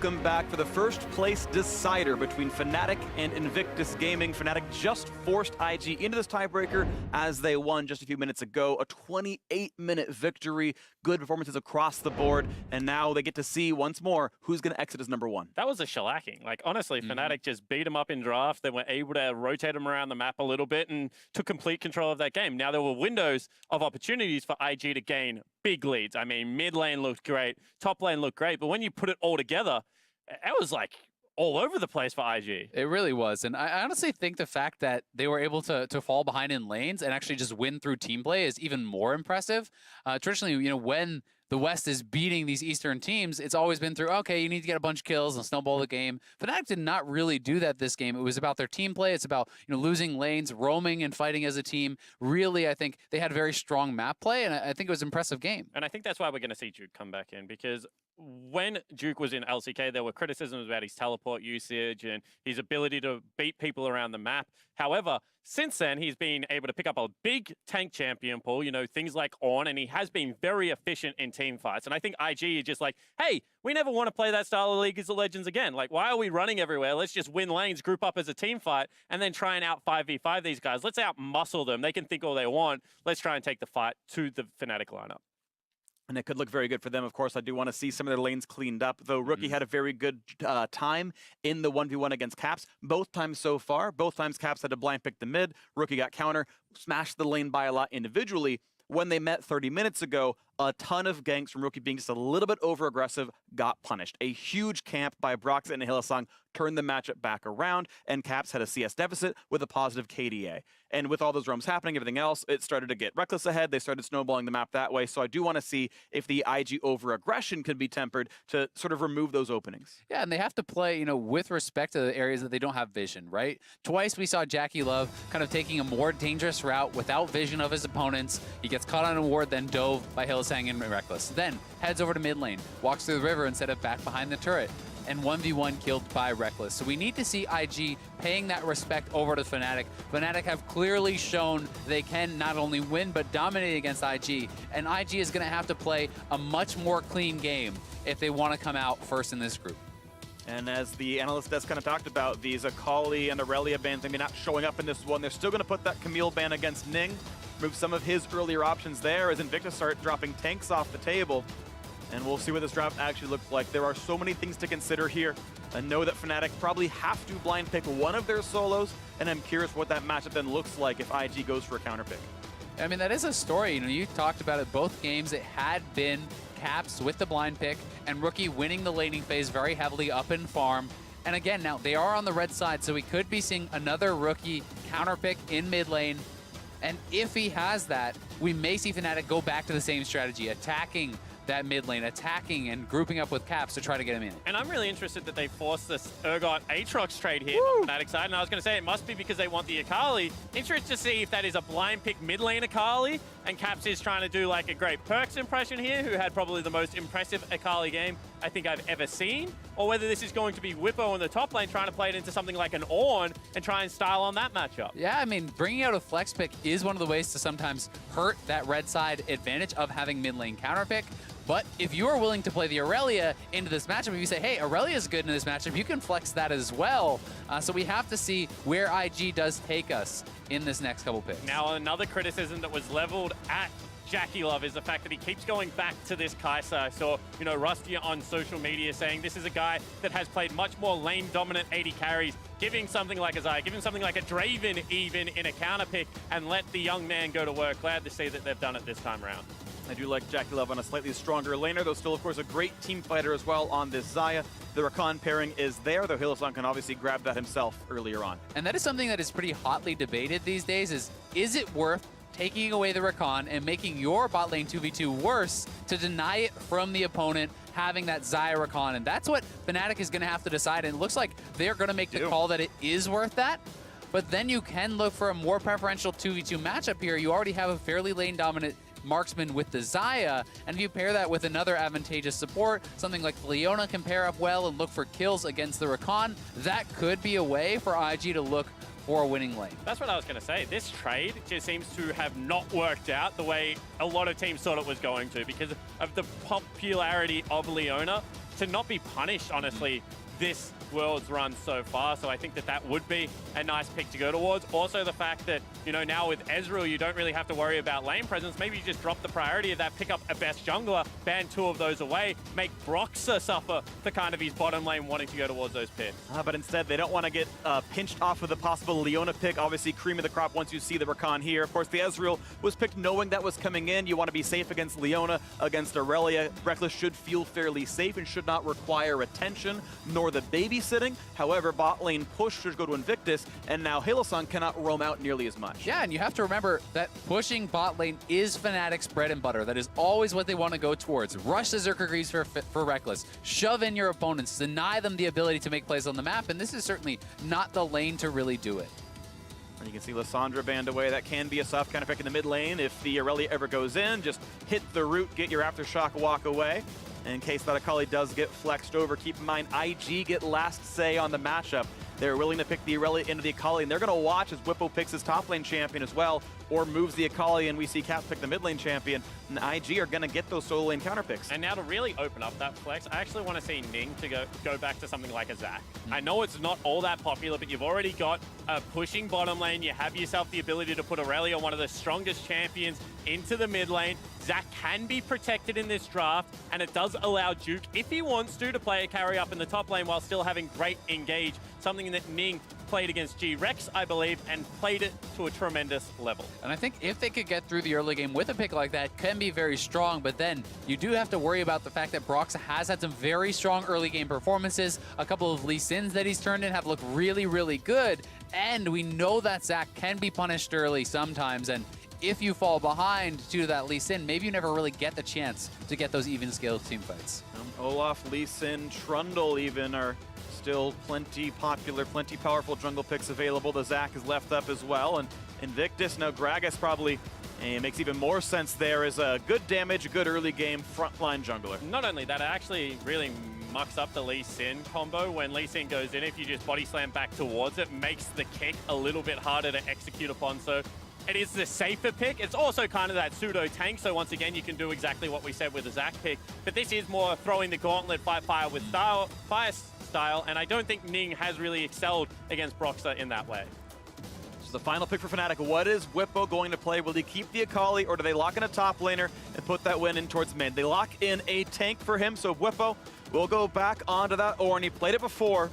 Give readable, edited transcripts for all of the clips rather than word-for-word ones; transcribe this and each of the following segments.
welcome back for the first place decider between Fnatic and Invictus Gaming. Fnatic just forced IG into this tiebreaker as they won just a few minutes ago. A 28-minute victory, good performances across the board, and now they get to see once more who's going to exit as number one. That was a shellacking. Like, honestly, Fnatic just beat them up in draft. They were able to rotate them around the map a little bit and took complete control of that game. Now, there were windows of opportunities for IG to gain big leads. I mean, mid lane looked great, top lane looked great, but when you put it all together, it was like all over the place for IG. It really was. And I honestly think the fact that they were able to fall behind in lanes and actually just win through team play is even more impressive. Traditionally, you know, when the West is beating these Eastern teams, it's always been through, okay, you need to get a bunch of kills and snowball the game. Fnatic did not really do that this game. It was about their team play. It's about, you know, losing lanes, roaming and fighting as a team. Really, I think they had very strong map play, and I think it was an impressive game. And I think that's why we're going to see Duke come back in, because when Duke was in LCK, there were criticisms about his teleport usage and his ability to beat people around the map. However, since then, he's been able to pick up a big tank champion pool, you know, things like Ornn, and he has been very efficient in team fights. And I think IG is just like, hey, we never want to play that style of League of Legends again. Like, why are we running everywhere? Let's just win lanes, group up as a team fight, and then try and out 5v5 these guys. Let's out-muscle them. They can think all they want. Let's try and take the fight to the Fnatic lineup. And it could look very good for them. Of course, I do want to see some of their lanes cleaned up, though Rookie had a very good time in the 1v1 against Caps. Both times so far, both times Caps had to blind pick the mid. Rookie got counter, smashed the lane by a lot individually. When they met 30 minutes ago, a ton of ganks from Rookie being just a little bit over-aggressive got punished. A huge camp by Brox and Hillsong turned the matchup back around, and Caps had a CS deficit with a positive KDA. And with all those roams happening, everything else, it started to get reckless ahead. They started snowballing the map that way. So I do want to see if the IG over-aggression can be tempered to sort of remove those openings. Yeah, and they have to play, you know, with respect to the areas that they don't have vision, right? Twice we saw Jackie Love kind of taking a more dangerous route without vision of his opponents. He gets caught on a ward, then dove by Hillsang and Reckless. Then heads over to mid lane, walks through the river instead of back behind the turret, and 1v1 killed by Reckless. So we need to see IG paying that respect over to Fnatic. Fnatic have clearly shown they can not only win, but dominate against IG. And IG is going to have to play a much more clean game if they want to come out first in this group. And as the analyst desk kind of talked about, these Akali and Aurelia bans maybe not showing up in this one. They're still going to put that Camille ban against Ning, move some of his earlier options there as Invictus start dropping tanks off the table. And we'll see what this draft actually looks like. There are so many things to consider here. I know that Fnatic probably have to blind pick one of their solos, and I'm curious what that matchup then looks like if IG goes for a counter pick. I mean, that is a story. You know, you talked about it both games. It had been Caps with the blind pick and Rookie winning the laning phase very heavily up in farm. And again, now they are on the red side, so we could be seeing another Rookie counter pick in mid lane. And if he has that, we may see Fnatic go back to the same strategy, attacking that mid lane, attacking and grouping up with Caps to try to get him in. And I'm really interested that they forced this Urgot Aatrox trade here on Fnatic side. And I was going to say it must be because they want the Akali. Interested to see if that is a blind pick mid lane Akali, and Caps is trying to do like a great Perks impression here, who had probably the most impressive Akali game I think I've ever seen, or whether this is going to be Whippo in the top lane trying to play it into something like an Ornn and try and style on that matchup. Yeah, I mean, bringing out a flex pick is one of the ways to sometimes hurt that red side advantage of having mid lane counter pick. But if you are willing to play the Aurelia into this matchup, if you say, hey, Aurelia is good in this matchup, you can flex that as well. So we have to see where IG does take us in this next couple picks. Now, another criticism that was leveled at Jackie Love is the fact that he keeps going back to this Kai'Sa. I saw, you know, Rusty on social media saying this is a guy that has played much more lane-dominant 80 carries, giving something like Isaiah, giving something like a Draven even in a counter pick, and let the young man go to work. Glad to see that they've done it this time around. I do like Jackie Love on a slightly stronger laner, though still, of course, a great team fighter as well on this Xayah. The Rakan pairing is there, though Hillsong can obviously grab that himself earlier on. And that is something that is pretty hotly debated these days, is it worth taking away the Rakan and making your bot lane 2v2 worse to deny it from the opponent having that Xayah Rakan? And that's what Fnatic is going to have to decide, and it looks like they're going to make the call that it is worth that. But then you can look for a more preferential 2v2 matchup here. You already have a fairly lane-dominant marksman with the Xayah, and if you pair that with another advantageous support, something like Leona can pair up well and look for kills against the Rakan, that could be a way for IG to look for a winning lane. That's what I was going to say. This trade just seems to have not worked out the way a lot of teams thought it was going to because of the popularity of Leona. to not be punished, honestly, this World's run so far. So I think that that would be a nice pick to go towards. Also the fact that, you know, now with Ezreal, you don't really have to worry about lane presence. Maybe you just drop the priority of that, pick up a best jungler, ban 2 of those away, make Broxah suffer for kind of his bottom lane wanting to go towards those picks. But instead, they don't want to get pinched off of the possible Leona pick. Obviously, cream of the crop once you see the Rakan here. Of course, the Ezreal was picked knowing that was coming in. You want to be safe against Leona, against Aurelia. Reckless should feel fairly safe and should not require attention, nor the babysitting. However, bot lane push should go to Invictus, and now Halosan cannot roam out nearly as much. Yeah, and you have to remember that pushing bot lane is Fnatic's bread and butter. That is always what they want to go towards. Rush the Zerker Greaves for Reckless. Shove in your opponents. Deny them the ability to make plays on the map, and this is certainly not the lane to really do it. And you can see Lissandra banned away. That can be a soft counter pick in the mid lane. If the Aurelia ever goes in, just hit the root, get your Aftershock, walk away. In case that Akali does get flexed over, keep in mind, IG get last say on the matchup. They're willing to pick the Aurelia into the Akali, and they're going to watch as Whippo picks his top lane champion as well, or moves the Akali, and we see Caps pick the mid lane champion. And IG are going to get those solo lane counter picks. And now to really open up that flex, I actually want to see Ning to go back to something like a Zac. I know it's not all that popular, but you've already got a pushing bottom lane. You have yourself the ability to put Aurelia, one of the strongest champions, into the mid lane. Zac can be protected in this draft, and it does allow Duke, if he wants to play a carry up in the top lane while still having great engage, something that Ning played against G-Rex, I believe, and played it to a tremendous level. And I think if they could get through the early game with a pick like that, can be very strong, but then you do have to worry about the fact that Broxah has had some very strong early game performances. A couple of Lee Sins that he's turned in have looked really, really good, and we know that Zac can be punished early sometimes, and if you fall behind due to that Lee Sin, maybe you never really get the chance to get those even scaled team fights. Olaf, Lee Sin, Trundle even are still plenty popular, plenty powerful jungle picks available. The Zac is left up as well, and Invictus, now Gragas probably makes even more sense there as a good damage, good early game frontline jungler. Not only that, it actually really mucks up the Lee Sin combo. When Lee Sin goes in, if you just body slam back towards it, makes the kick a little bit harder to execute upon. So it is the safer pick. It's also kind of that pseudo tank, so once again you can do exactly what we said with the Zac pick, but this is more throwing the gauntlet, fight fire with fire style, and I don't think Ning has really excelled against Broxah in that way. So the final pick for Fnatic, what is Whippo going to play? Will he keep the Akali, or do they lock in a top laner and put that win in towards mid? They lock in a tank for him, so Whippo will go back onto that Ornn. He played it before.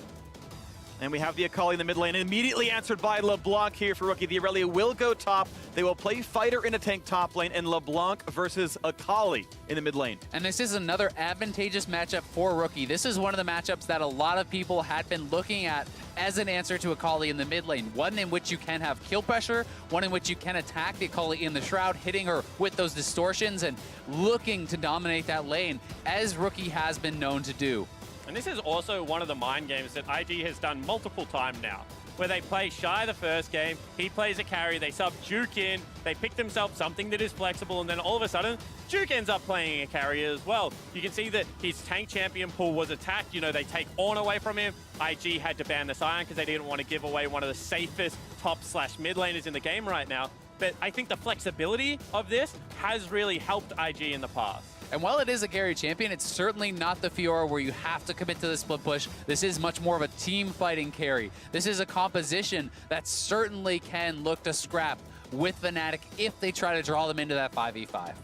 And we have the Akali in the mid lane, immediately answered by LeBlanc here for Rookie. The Aurelia will go top. They will play Fighter in a tank top lane, and LeBlanc versus Akali in the mid lane. And this is another advantageous matchup for Rookie. This is one of the matchups that a lot of people had been looking at as an answer to Akali in the mid lane. One in which you can have kill pressure, one in which you can attack the Akali in the Shroud, hitting her with those distortions and looking to dominate that lane, as Rookie has been known to do. And this is also one of the mind games that IG has done multiple times now, where they play Shy the first game, he plays a carry, they sub Duke in, they pick themselves something that is flexible, and then all of a sudden, Duke ends up playing a carry as well. You can see that his tank champion pool was attacked. You know, they take Ornn away from him. IG had to ban the Sion because they didn't want to give away one of the safest top/mid laners in the game right now. But I think the flexibility of this has really helped IG in the past. And while it is a carry champion, it's certainly not the Fiora where you have to commit to the split push. This is much more of a team fighting carry. This is a composition that certainly can look to scrap with Fnatic if they try to draw them into that 5v5.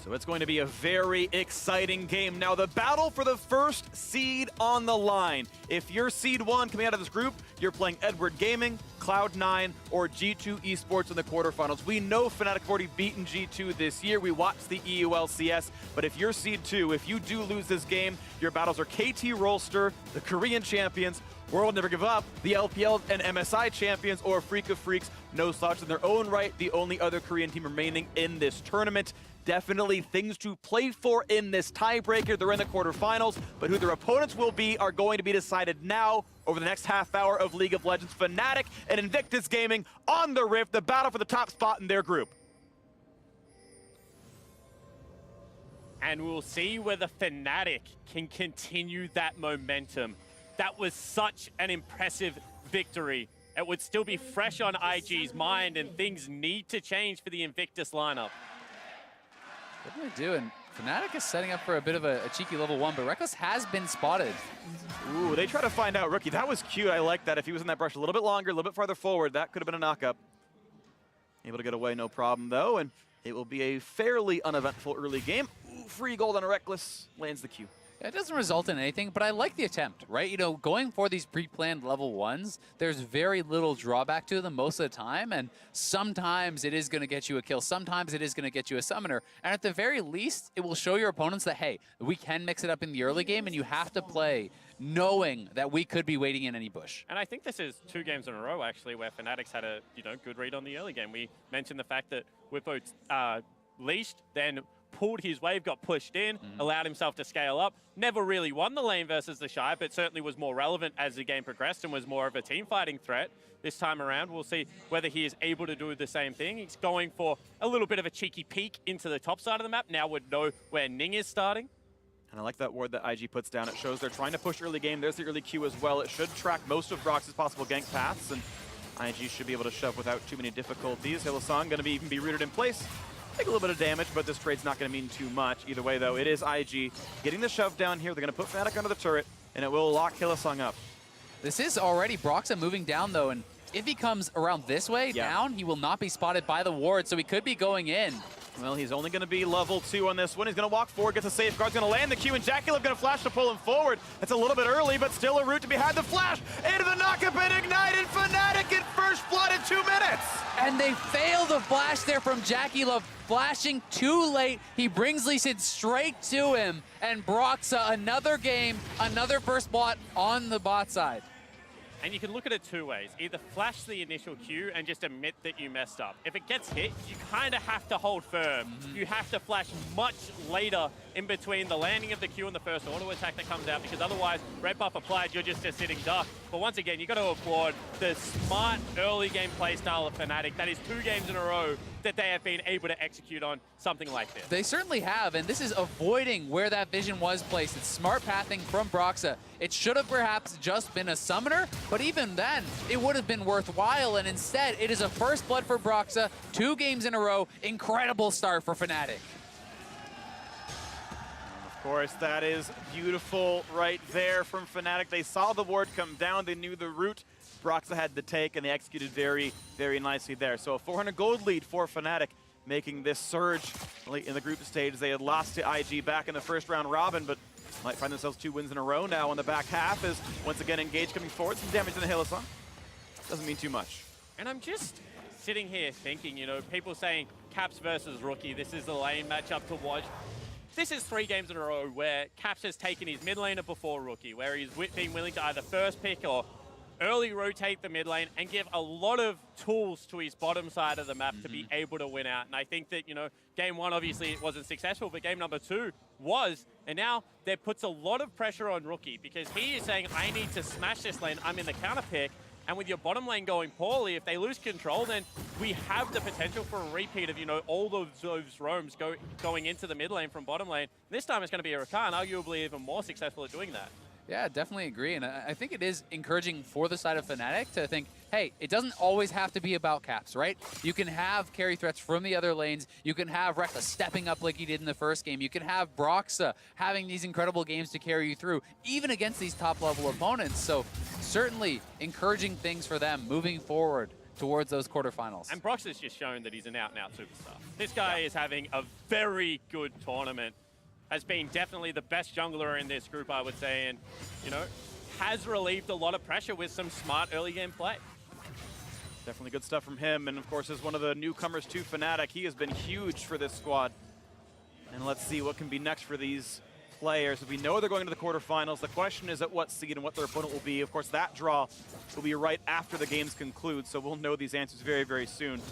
So it's going to be a very exciting game. Now, the battle for the first seed on the line. If you're seed 1 coming out of this group, you're playing Edward Gaming, Cloud9, or G2 Esports in the quarterfinals. We know Fnatic have already beaten G2 this year. We watched the EULCS, but if you're seed 2, if you do lose this game, your battles are KT Rolster, the Korean champions, World Never Give Up, the LPL and MSI champions, or Freak of Freaks, no slouch in their own right, the only other Korean team remaining in this tournament. Definitely things to play for in this tiebreaker. They're in the quarterfinals, but who their opponents will be are going to be decided now over the next half hour of League of Legends. Fnatic and Invictus Gaming on the Rift, the battle for the top spot in their group. And we'll see whether Fnatic can continue that momentum. That was such an impressive victory. It would still be fresh on IG's mind, and things need to change for the Invictus lineup. What do I do? And Fnatic is setting up for a bit of a cheeky level 1, but Reckless has been spotted. Ooh, they try to find out Rookie. That was cute. I like that. If he was in that brush a little bit longer, a little bit farther forward, that could have been a knock-up. Able to get away, no problem, though, and it will be a fairly uneventful early game. Ooh, free gold on Reckless. Lands the Q. It doesn't result in anything, but I like the attempt, right? You know, going for these pre-planned level 1s, there's very little drawback to them most of the time, and sometimes it is going to get you a kill, sometimes it is going to get you a summoner, and at the very least, it will show your opponents that, hey, we can mix it up in the early game, and you have to play knowing that we could be waiting in any bush. And I think this is 2 games in a row, actually, where Fnatic's had a good read on the early game. We mentioned the fact that Whippo leashed, then pulled his wave, got pushed in, allowed himself to scale up. Never really won the lane versus the Shy, but certainly was more relevant as the game progressed and was more of a team fighting threat. This time around, we'll see whether he is able to do the same thing. He's going for a little bit of a cheeky peek into the top side of the map. Now would know where Ning is starting. And I like that ward that IG puts down. It shows they're trying to push early game. There's the early Q as well. It should track most of Brox's possible gank paths, and IG should be able to shove without too many difficulties. Hylissang going to even be rooted in place. Take a little bit of damage, but this trade's not going to mean too much. Either way, though, it is IG getting the shove down here. They're going to put Fnatic under the turret, and it will lock Hylissang up. This is already Broxa moving down, though, and if he comes around this way, down, he will not be spotted by the ward, so he could be going in. Well, he's only going to be level 2 on this one. He's going to walk forward, gets a safeguard, he's going to land the Q, and Jackulov going to flash to pull him forward. It's a little bit early, but still a route to behind the flash. Into the knock-up and ignited. Fnatic in first blood in 2 minutes. And they fail the flash there from Jackulov, flashing too late. He brings Lee Sin straight to him, and Broxa, another game, another first blood on the bot side. And you can look at it 2 ways. Either flash the initial Q and just admit that you messed up. If it gets hit, you kind of have to hold firm. You have to flash much later in between the landing of the Q and the first auto attack that comes out, because otherwise, red buff applied, you're just a sitting duck. But once again, you got to applaud the smart early game play style of Fnatic. That is 2 games in a row that they have been able to execute on something like this. They certainly have, and this is avoiding where that vision was placed. It's smart pathing from Broxa. It should have perhaps just been a summoner, but even then, it would have been worthwhile, and instead, it is a first blood for Broxa, 2 games in a row. Incredible start for Fnatic. Of course, that is beautiful right there from Fnatic. They saw the ward come down. They knew the route Broxa had to take, and they executed very, very nicely there. So a 400 gold lead for Fnatic, making this surge late in the group stage. They had lost to IG back in the first round robin, but might find themselves 2 wins in a row now on the back half as once again Engage coming forward. Some damage in the Hylissang. Doesn't mean too much. And I'm just sitting here thinking, people saying Caps versus Rookie, this is the lane matchup to watch. This is 3 games in a row where Caps has taken his mid laner before Rookie, where he's been willing to either first pick or early rotate the mid lane and give a lot of tools to his bottom side of the map to be able to win out. And I think that, game 1 obviously it wasn't successful, but game number 2 was. And now that puts a lot of pressure on Rookie, because he is saying, I need to smash this lane, I'm in the counter pick. And with your bottom lane going poorly, if they lose control, then we have the potential for a repeat of, all those roams going into the mid lane from bottom lane. This time it's going to be a Rakan, arguably even more successful at doing that. Yeah, definitely agree. And I think it is encouraging for the side of Fnatic to think, hey, it doesn't always have to be about Caps, right? You can have carry threats from the other lanes. You can have Reckless stepping up like he did in the first game. You can have Broxa having these incredible games to carry you through, even against these top-level opponents. So certainly encouraging things for them moving forward towards those quarterfinals. And Broxa's just shown that he's an out-and-out superstar. This guy is having a very good tournament. Has been definitely the best jungler in this group, I would say, and, has relieved a lot of pressure with some smart early game play. Definitely good stuff from him, and of course, as one of the newcomers to Fnatic, he has been huge for this squad. And let's see what can be next for these players. We know they're going to the quarterfinals. The question is at what seed and what their opponent will be. Of course, that draw will be right after the games conclude, so we'll know these answers very, very soon.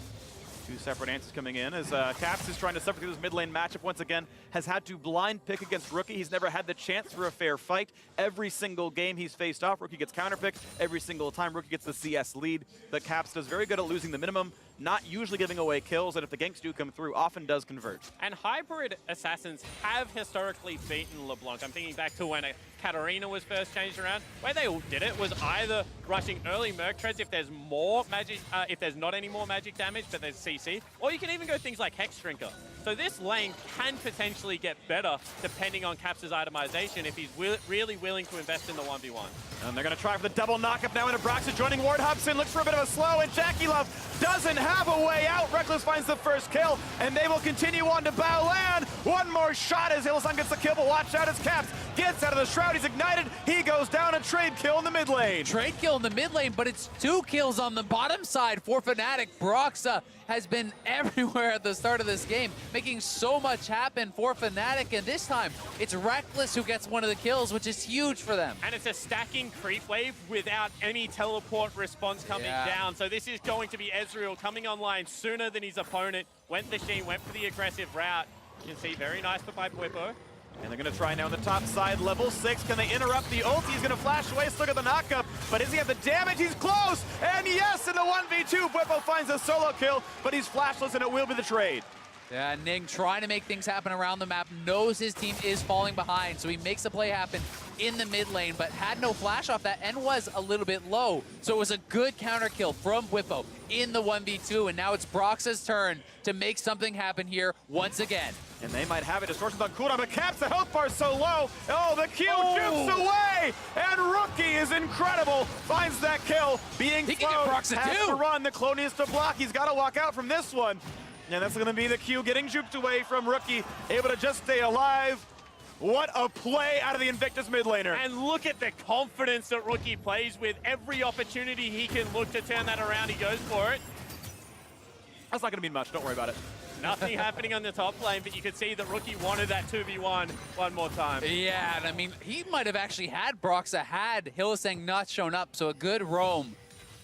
2 separate answers coming in as Caps is trying to suffer through this mid lane matchup once again. Has had to blind pick against Rookie. He's never had the chance for a fair fight. Every single game he's faced off, Rookie gets counterpicked. Every single time, Rookie gets the CS lead. But Caps does very good at losing the minimum, not usually giving away kills, and if the ganks do come through, often does convert. And hybrid assassins have historically beaten LeBlanc. I'm thinking back to when Katarina was first changed around. Where they all did it was either rushing early Merc treads if there's more magic, if there's not any more magic damage, but there's CC, or you can even go things like Hex Shrinker. So this lane can potentially get better depending on Caps' itemization if he's really willing to invest in the 1v1. And they're going to try for the double knockup now into Broxah joining Ward Hubson. Looks for a bit of a slow, and Jackie Love doesn't have a way out. Reckless finds the first kill, and they will continue on to Baolan. One more shot as Hillsong gets the kill, but watch out as Caps gets out of the shroud. He's ignited. He goes down. A trade kill in the mid lane. Trade kill in the mid lane, but it's 2 kills on the bottom side for Fnatic. Broxah has been everywhere at the start of this game, making so much happen for Fnatic, and this time it's Reckless who gets one of the kills, which is huge for them. And it's a stacking creep wave without any teleport response coming down. So this is going to be Ezreal coming online sooner than his opponent. Went the Sheen, went for the aggressive route. You can see very nice by Bwipo. And they're going to try now on the top side, level 6. Can they interrupt the ult? He's going to flash away, still got the knockup, but does he have the damage? He's close, and yes, in the 1v2, Bwipo finds a solo kill, but he's flashless, and it will be the trade. Yeah, Ning trying to make things happen around the map, knows his team is falling behind, so he makes a play happen in the mid lane, but had no flash off that and was a little bit low. So it was a good counter kill from Bwipo in the 1v2, and now it's Broxah's turn to make something happen here once again. And they might have it. Distortions on cooldown, but Caps, the health bar so low. Oh, the Q jukes away! And Rookie is incredible. Finds that kill. Being he can get Broxah has too. to run. The clone needs to block. He's got to walk out from this one. And that's going to be the Q getting juked away from Rookie. Able to just stay alive. What a play out of the Invictus mid laner. And look at the confidence that Rookie plays with. Every opportunity he can look to turn that around, he goes for it. That's not going to mean much. Don't worry about it. Nothing happening on the top lane, but you could see that Rookie wanted that 2v1 one more time. Yeah, and I mean, he might have actually had Broxah had Hylissang not shown up, so a good roam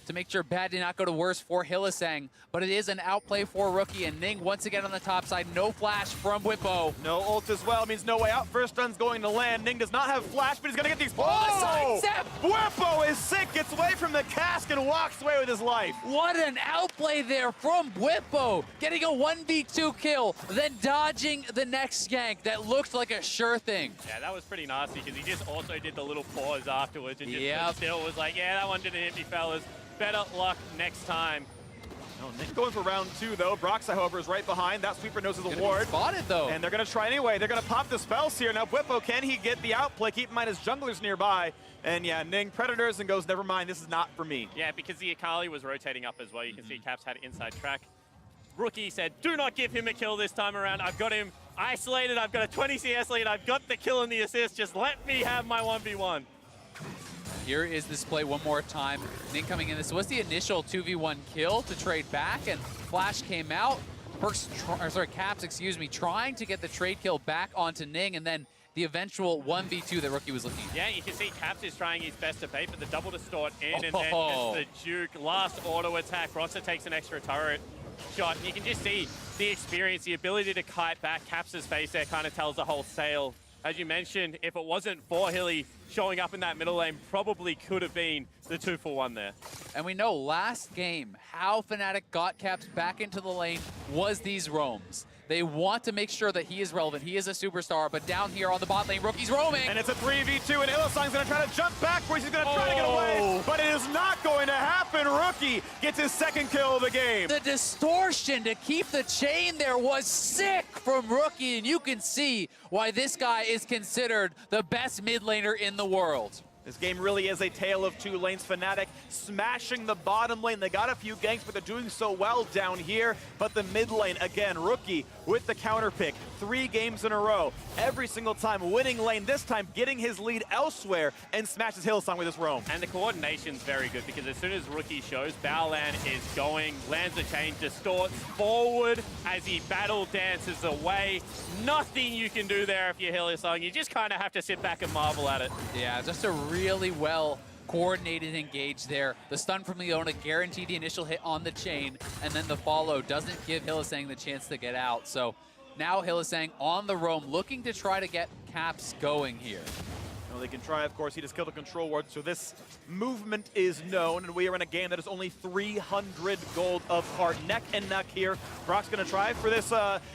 to make sure bad did not go to worse for Hylissang, but it is an outplay for Rookie, and Ning once again on the top side. No flash from Bwipo. No ult as well, means no way out. First stun's going to land. Ning does not have flash, but he's going to get these. Oh, sidestep! Bwipo is sick, gets away from the cask and walks away with his life. What an outplay there from Bwipo, getting a 1v2 kill, then dodging the next gank that looked like a sure thing. Yeah, that was pretty nasty because he just also did the little pause afterwards and just still was like, yeah, that one didn't hit me, fellas. Better luck next time. Oh, Nick going for round 2, though. Broxah, however, is right behind. That sweeper knows his ward. Spotted, though. And they're going to try anyway. They're going to pop the spells here. Now, Bwipo, can he get the outplay? Keep in mind his jungler's nearby. And yeah, Ning predators and goes, never mind, this is not for me. Yeah, because the Akali was rotating up as well. You can see Caps had inside track. Rookie said, do not give him a kill this time around. I've got him isolated. I've got a 20 CS lead. I've got the kill and the assist. Just let me have my 1v1. Here is this play one more time. Ning coming in. This was the initial 2v1 kill to trade back, and Flash came out. Caps, excuse me, trying to get the trade kill back onto Ning, and then the eventual 1v2 that Rookie was looking at. Yeah, you can see Caps is trying his best to bait, but the double distort in, and then gets the juke. Last auto attack. Broxah takes an extra turret shot, and you can just see the experience, the ability to kite back. Caps' face there kind of tells the whole tale. As you mentioned, if it wasn't for Hilly showing up in that middle lane, probably could have been the 2-for-1 there. And we know last game, how Fnatic got Caps back into the lane was these roams. They want to make sure that he is relevant. He is a superstar, but down here on the bot lane, Rookie's roaming. And it's a 3v2, and Hylissang's going to try to jump backwards. He's going to try to get away, but it is not going to happen. Rookie gets his second kill of the game. The distortion to keep the chain there was sick from Rookie, and you can see why this guy is considered the best mid laner in the world. This game really is a tale of two lanes. Fnatic smashing the bottom lane. They got a few ganks, but they're doing so well down here. But the mid lane, again, Rookie with the counter pick. 3 games in a row. Every single time winning lane, this time getting his lead elsewhere, and smashes Hylissang with his roam. And the coordination's very good because as soon as Rookie shows, Baolan is going, lands the chain, distorts forward as he battle dances away. Nothing you can do there if you're Hylissang. You just kind of have to sit back and marvel at it. Yeah, just a really well coordinated engage there. The stun from Leona guaranteed the initial hit on the chain, and then the follow doesn't give Hylissang the chance to get out. So now Hylissang on the roam, looking to try to get Caps going here. Well, they can try, of course. He just killed a control ward, so this movement is known, and we are in a game that is only 300 gold apart. Neck and neck here. Brock's going to try for this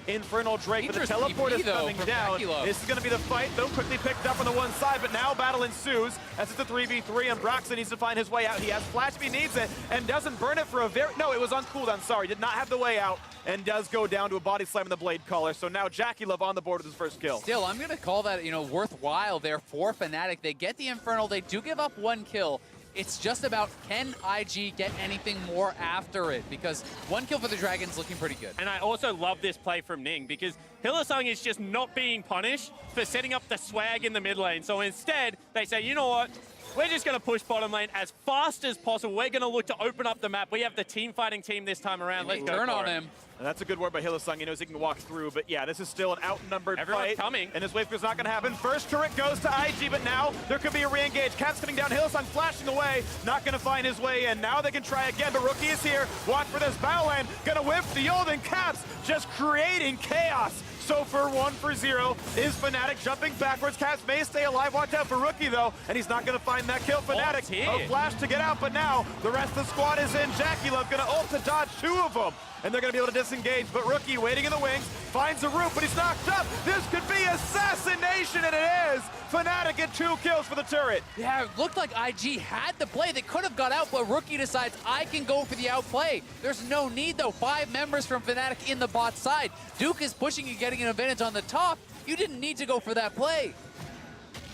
Infernal Drake, but the teleport is coming down. This is going to be the fight, though, quickly picked up on the one side, but now battle ensues as it's a 3v3, and Broxton needs to find his way out. He has flash if he needs it, and doesn't burn it for a very... No, it was on cooldown, sorry. Did not have the way out, and does go down to a body slam in the Blade Caller. So now Jackie Love on the board with his first kill. Still, I'm going to call that, worthwhile there for Fnatic. They get the Infernal. They do give up one kill. It's just about, can IG get anything more after it? Because one kill for the Dragon's looking pretty good. And I also love this play from Ning, because Hylissang is just not being punished for setting up the swag in the mid lane. So instead, they say, you know what? We're just going to push bottom lane as fast as possible. We're going to look to open up the map. We have the team fighting team this time around. Let's go turn on for it. him. And that's a good word by Hylissang. He knows he can walk through, but yeah, this is still an outnumbered Everyone's fight. coming. And this wave is not going to happen. First turret goes to IG, but now there could be a re-engage. Cap's coming down. Hylissang flashing away. Not going to find his way in. Now they can try again, but Rookie is here. Watch for this battle lane. Going to whip the ult, and Caps just creating chaos. So for 1 for 0 is Fnatic jumping backwards. Caps may stay alive. Watch out for Rookie, though, and he's not going to find that kill. Fnatic, a flash to get out, but now the rest of the squad is in. Jackie Love going to ult to dodge 2 of them, and they're going to be able to disengage. But Rookie waiting in the wings, finds a root, but he's knocked up. This could be assassination, and it is. Fnatic get 2 kills for the turret. Yeah, it looked like IG had the play. They could have got out, but Rookie decides, I can go for the outplay. There's no need, though. 5 members from Fnatic in the bot side. Duke is pushing and getting an advantage on the top. You didn't need to go for that play.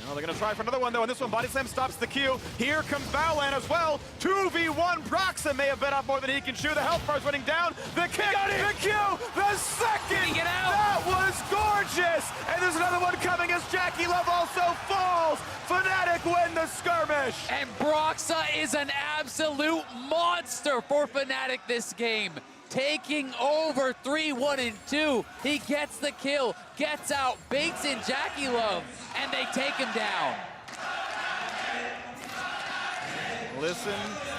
No, they're going to try for another one, though, and this one, Body Slam stops the queue. Here comes Baolan as well. 2v1. Broxton may have bit off more than he can chew. The health bar's running down. The kick, the Q, the second. Get out. That was gorgeous. And there's another one coming as Jackie Love also falls. Fnatic win the skirmish. And Broxa is an absolute monster for Fnatic this game. Taking over 3-1-2. He gets the kill, gets out, baits in Jackie Love, and they take him down. Listen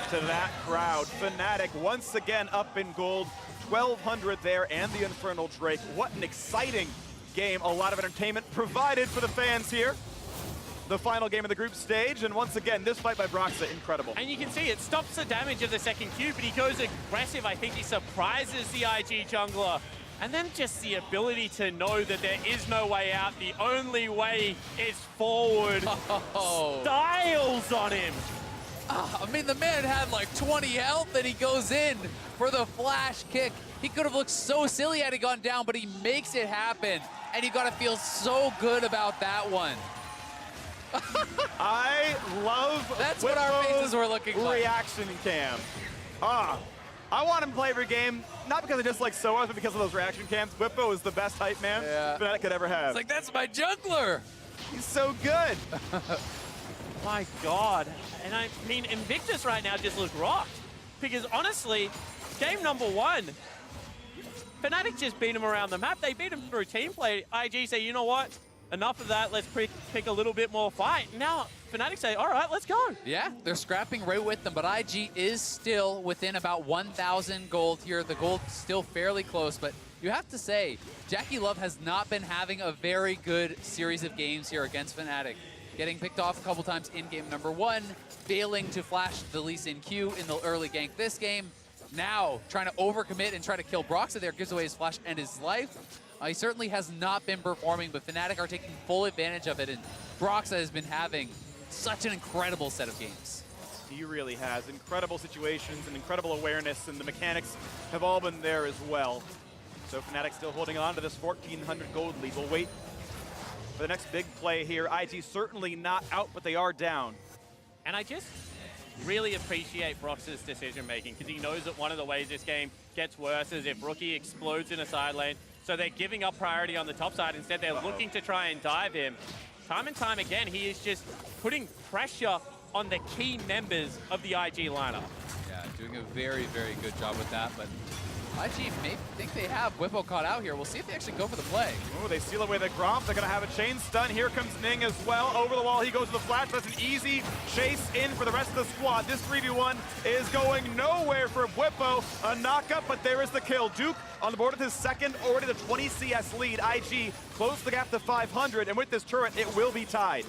to that crowd. Fnatic once again up in gold. 1,200 there and the Infernal Drake. What an exciting game. A lot of entertainment provided for the fans here. The final game of the group stage, and once again, this fight by Broxa, incredible. And you can see it stops the damage of the second Q, but he goes aggressive. I think he surprises the IG jungler. And then just the ability to know that there is no way out. The only way is forward. Styles on him. I mean, the man had like 20 health, and he goes in for the flash kick. He could have looked so silly had he gone down, but he makes it happen. And you gotta feel so good about that one. I love That's what our faces were looking like. Reaction cam. I want him to play every game, not because I dislike Soaz, but because of those reaction cams. Whippo is the best hype man Fnatic could ever have. It's like, that's my jungler. He's so good. My God. And I mean, Invictus right now just looks rocked. Because honestly, game number 1, Fnatic just beat him around the map. They beat him through team play. IG say, you know what? Enough of that, let's pick a little bit more fight. Now, Fnatic say, all right, let's go. Yeah, they're scrapping right with them, but IG is still within about 1,000 gold here. The gold still fairly close, but you have to say, Jackie Love has not been having a very good series of games here against Fnatic. Getting picked off a couple times in game number 1, failing to flash the Lee Sin Q in the early gank this game. Now, trying to overcommit and try to kill Broxa there, gives away his flash and his life. He certainly has not been performing, but Fnatic are taking full advantage of it, and Broxa has been having such an incredible set of games. He really has. Incredible situations and incredible awareness, and the mechanics have all been there as well. So Fnatic still holding on to this 1,400 gold lead. We'll wait for the next big play here. IG certainly not out, but they are down. And I just really appreciate Brox's decision-making, because he knows that one of the ways this game gets worse is if Rookie explodes in a side lane. So they're giving up priority on the top side. Instead, they're looking to try and dive him. Time and time again, he is just putting pressure on the key members of the IG lineup. Yeah, doing a very, very good job with that, but IG may think they have Whippo caught out here. We'll see if they actually go for the play. Oh, they seal away the Gromp. They're going to have a chain stun. Here comes Ning as well. Over the wall, he goes to the flash. That's an easy chase in for the rest of the squad. This 3v1 is going nowhere for Whippo. A knockup, but there is the kill. Duke on the board with his second, already the 20 CS lead. IG close the gap to 500, and with this turret, it will be tied.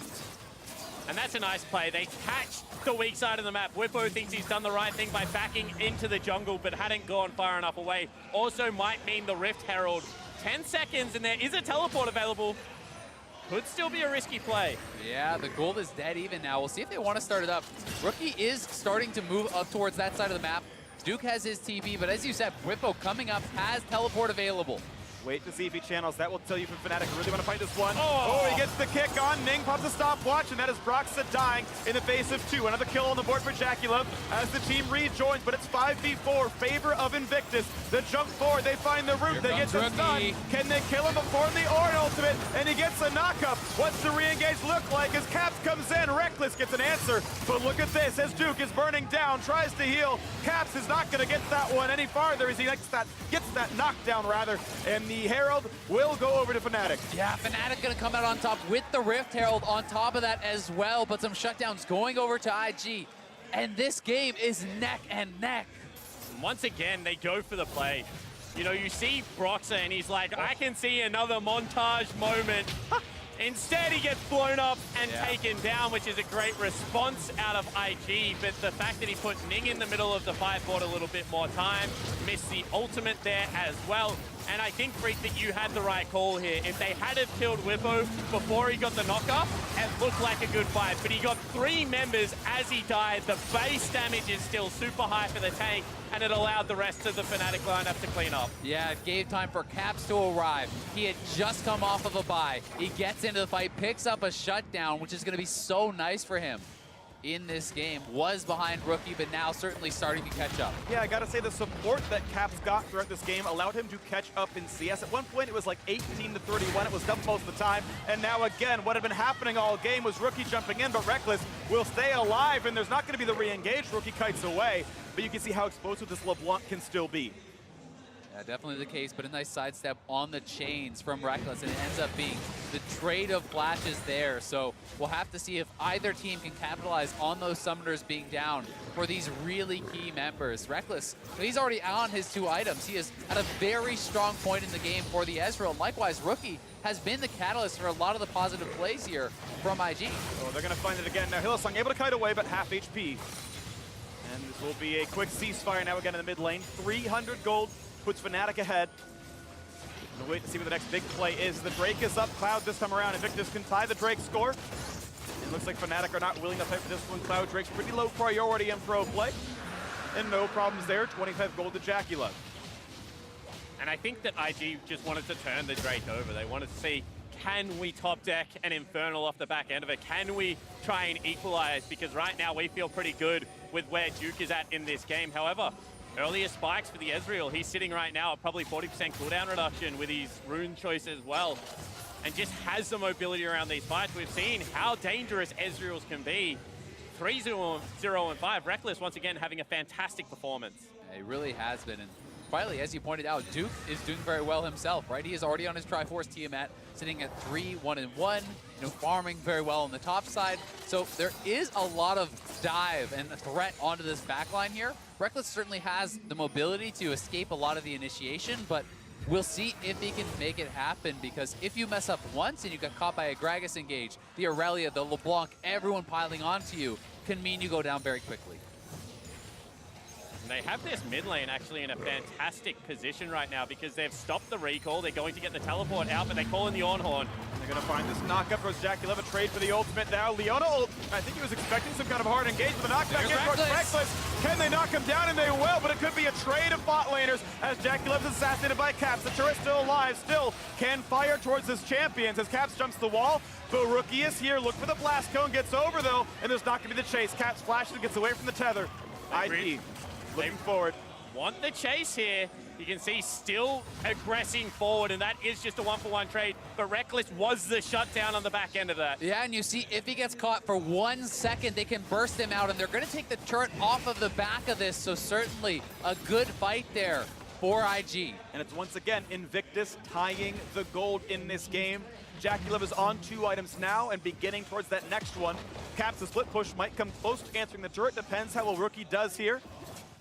And that's a nice play. They catch the weak side of the map. Whippo thinks he's done the right thing by backing into the jungle, but hadn't gone far enough away. Also might mean the Rift Herald. 10 seconds, and there is a teleport available. Could still be a risky play. Yeah, the gold is dead even now. We'll see if they want to start it up. Rookie is starting to move up towards that side of the map. Duke has his TP, but as you said, Whippo coming up has teleport available. Wait to see if he channels. That will tell you from Fnatic really want to fight this one. Oh, he gets the kick on. Ning pops a stopwatch, and that is Broxah dying in the face of 2. Another kill on the board for Jackulov as the team rejoins, but it's 5v4, favor of Invictus. The jump forward, they find the root, they get the stun. Can they kill him before the Ornn ultimate? And he gets a knockup. What's the re-engage look like as Caps comes in? Reckless gets an answer, but look at this as Duke is burning down, tries to heal. Caps is not going to get that one any farther as he gets that knockdown rather, and the Herald will go over to Fnatic. Yeah, Fnatic gonna come out on top with the Rift Herald on top of that as well, but some shutdowns going over to IG. And this game is neck and neck. Once again, they go for the play. You know, you see Broxah and he's like, I can see another montage moment. Instead, he gets blown up and taken down, which is a great response out of IG. But the fact that he put Ning in the middle of the fight bought a little bit more time, missed the ultimate there as well. And I think, Freak, that you had the right call here. If they had have killed Whippo before he got the knockup, it looked like a good fight. But he got 3 members as he died. The base damage is still super high for the tank, and it allowed the rest of the Fnatic lineup to clean up. Yeah, it gave time for Caps to arrive. He had just come off of a bye. He gets into the fight, picks up a shutdown, which is going to be so nice for him in this game. Was behind Rookie, but now certainly starting to catch up. Yeah, I gotta say the support that Caps got throughout this game allowed him to catch up in CS. At one point it was like 18-31, it was done most of the time. And now again, what had been happening all game was Rookie jumping in, but Reckless will stay alive, and there's not gonna be the re-engage. Rookie kites away, but you can see how explosive this LeBlanc can still be. Yeah, definitely the case, but a nice sidestep on the chains from Reckless, and it ends up being the trade of flashes there. So we'll have to see if either team can capitalize on those summoners being down for these really key members. Reckless, he's already on his 2 items. He is at a very strong point in the game for the Ezreal. Likewise, Rookie has been the catalyst for a lot of the positive plays here from IG. Oh, they're gonna find it again. Now Hillsong able to kite away, but half HP. And this will be a quick ceasefire now again in the mid lane. 300 gold. Puts Fnatic ahead. We'll wait to see what the next big play is. The Drake is up. Cloud this time around. Invictus can tie the Drake score. It looks like Fnatic are not willing to fight for this one. Cloud Drake's pretty low priority in pro play. And no problems there. 25 gold to Jackulov. And I think that IG just wanted to turn the Drake over. They wanted to see, can we top deck an Infernal off the back end of it? Can we try and equalize? Because right now we feel pretty good with where Duke is at in this game. However, earlier spikes for the Ezreal. He's sitting right now at probably 40% cooldown reduction with his rune choice as well, and just has the mobility around these fights. We've seen how dangerous Ezreals can be. 3-0 and 5. Reckless once again having a fantastic performance. Yeah, he really has been. And finally, as you pointed out, Duke is doing very well himself, right? He is already on his Triforce Tiamat, sitting at 3-1-1, farming very well on the top side. So there is a lot of dive and threat onto this backline here. Reckless certainly has the mobility to escape a lot of the initiation, but we'll see if he can make it happen, because if you mess up once and you get caught by a Gragas engage, the Aurelia, the LeBlanc, everyone piling onto you can mean you go down very quickly. And they have this mid lane actually in a fantastic position right now because they've stopped the recall. They're going to get the teleport out, but they call in the Ornn. They're going to find this knockup for Jackulov, a trade for the ultimate now. Leona ult, I think he was expecting some kind of hard engagement. The knockback in towards Reckless. Can they knock him down? And they will, but it could be a trade of bot laners as Jackulov is assassinated by Caps. The turret's still alive, still can fire towards his champions as Caps jumps the wall. But Rookie is here, look for the blast cone, gets over though, and there's not going to be the chase. Caps flashes and gets away from the tether. ID looking forward. Want the chase here. You can see still aggressing forward, and that is just a 1-for-1 trade. But Reckless was the shutdown on the back end of that. Yeah, and you see if he gets caught for 1 second, they can burst him out, and they're going to take the turret off of the back of this. So certainly a good fight there for IG. And it's once again Invictus tying the gold in this game. Jackulov is on 2 items now and beginning towards that next one. Caps, the split push might come close to answering the turret. Depends how well Rookie does here.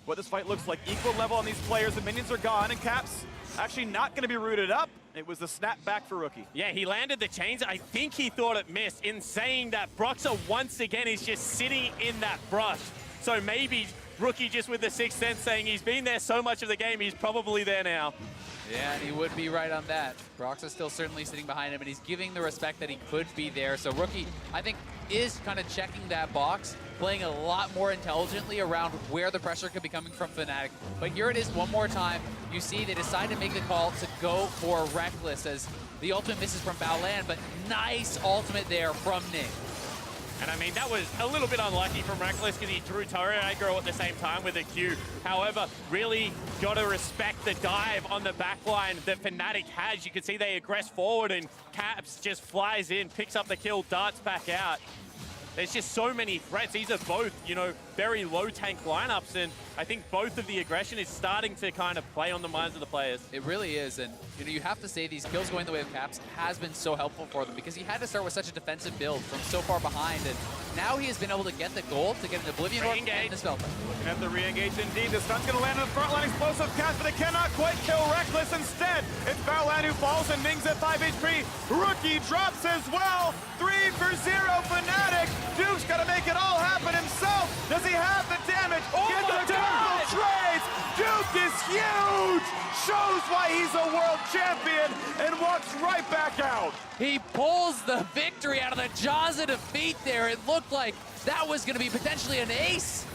What this fight looks like, equal level on these players. The minions are gone, and Caps actually not going to be rooted up. It was the snap back for Rookie. Yeah, he landed the chains. I think he thought it missed in saying that Broxah once again is just sitting in that brush. So maybe Rookie just with the sixth sense saying he's been there so much of the game, he's probably there now. Yeah, and he would be right on that. Broxah's still certainly sitting behind him, and he's giving the respect that he could be there. So Rookie, I think, is kind of checking that box, playing a lot more intelligently around where the pressure could be coming from Fnatic. But here it is one more time. You see they decide to make the call to go for Reckless as the ultimate misses from Baolan, but nice ultimate there from Nick. And I mean, that was a little bit unlucky from Reckless because he drew turret aggro at the same time with a Q. However, really got to respect the dive on the backline that Fnatic has. You can see they aggress forward and Caps just flies in, picks up the kill, darts back out. There's just so many threats. These are both, you know, very low tank lineups, and I think both of the aggression is starting to kind of play on the minds of the players. It really is, and you know, you have to say these kills going the way of Caps has been so helpful for them because he had to start with such a defensive build from so far behind, and now he has been able to get the gold to get an Oblivion Orb and the Spell. Looking at the re-engage indeed. The stun's going to land on the front line. Explosive Caps, but it cannot quite kill Reckless. Instead, it's Baolan who falls and Ming's at 5 HP. Rookie drops as well. 3 for 0 Fnatic. Duke's got to make it all happen himself. Does he have the damage? Oh Get my the God! trades. Duke is huge. Shows why he's a world champion and walks right back out. He pulls the victory out of the jaws of defeat there. It looked like that was going to be potentially an ace.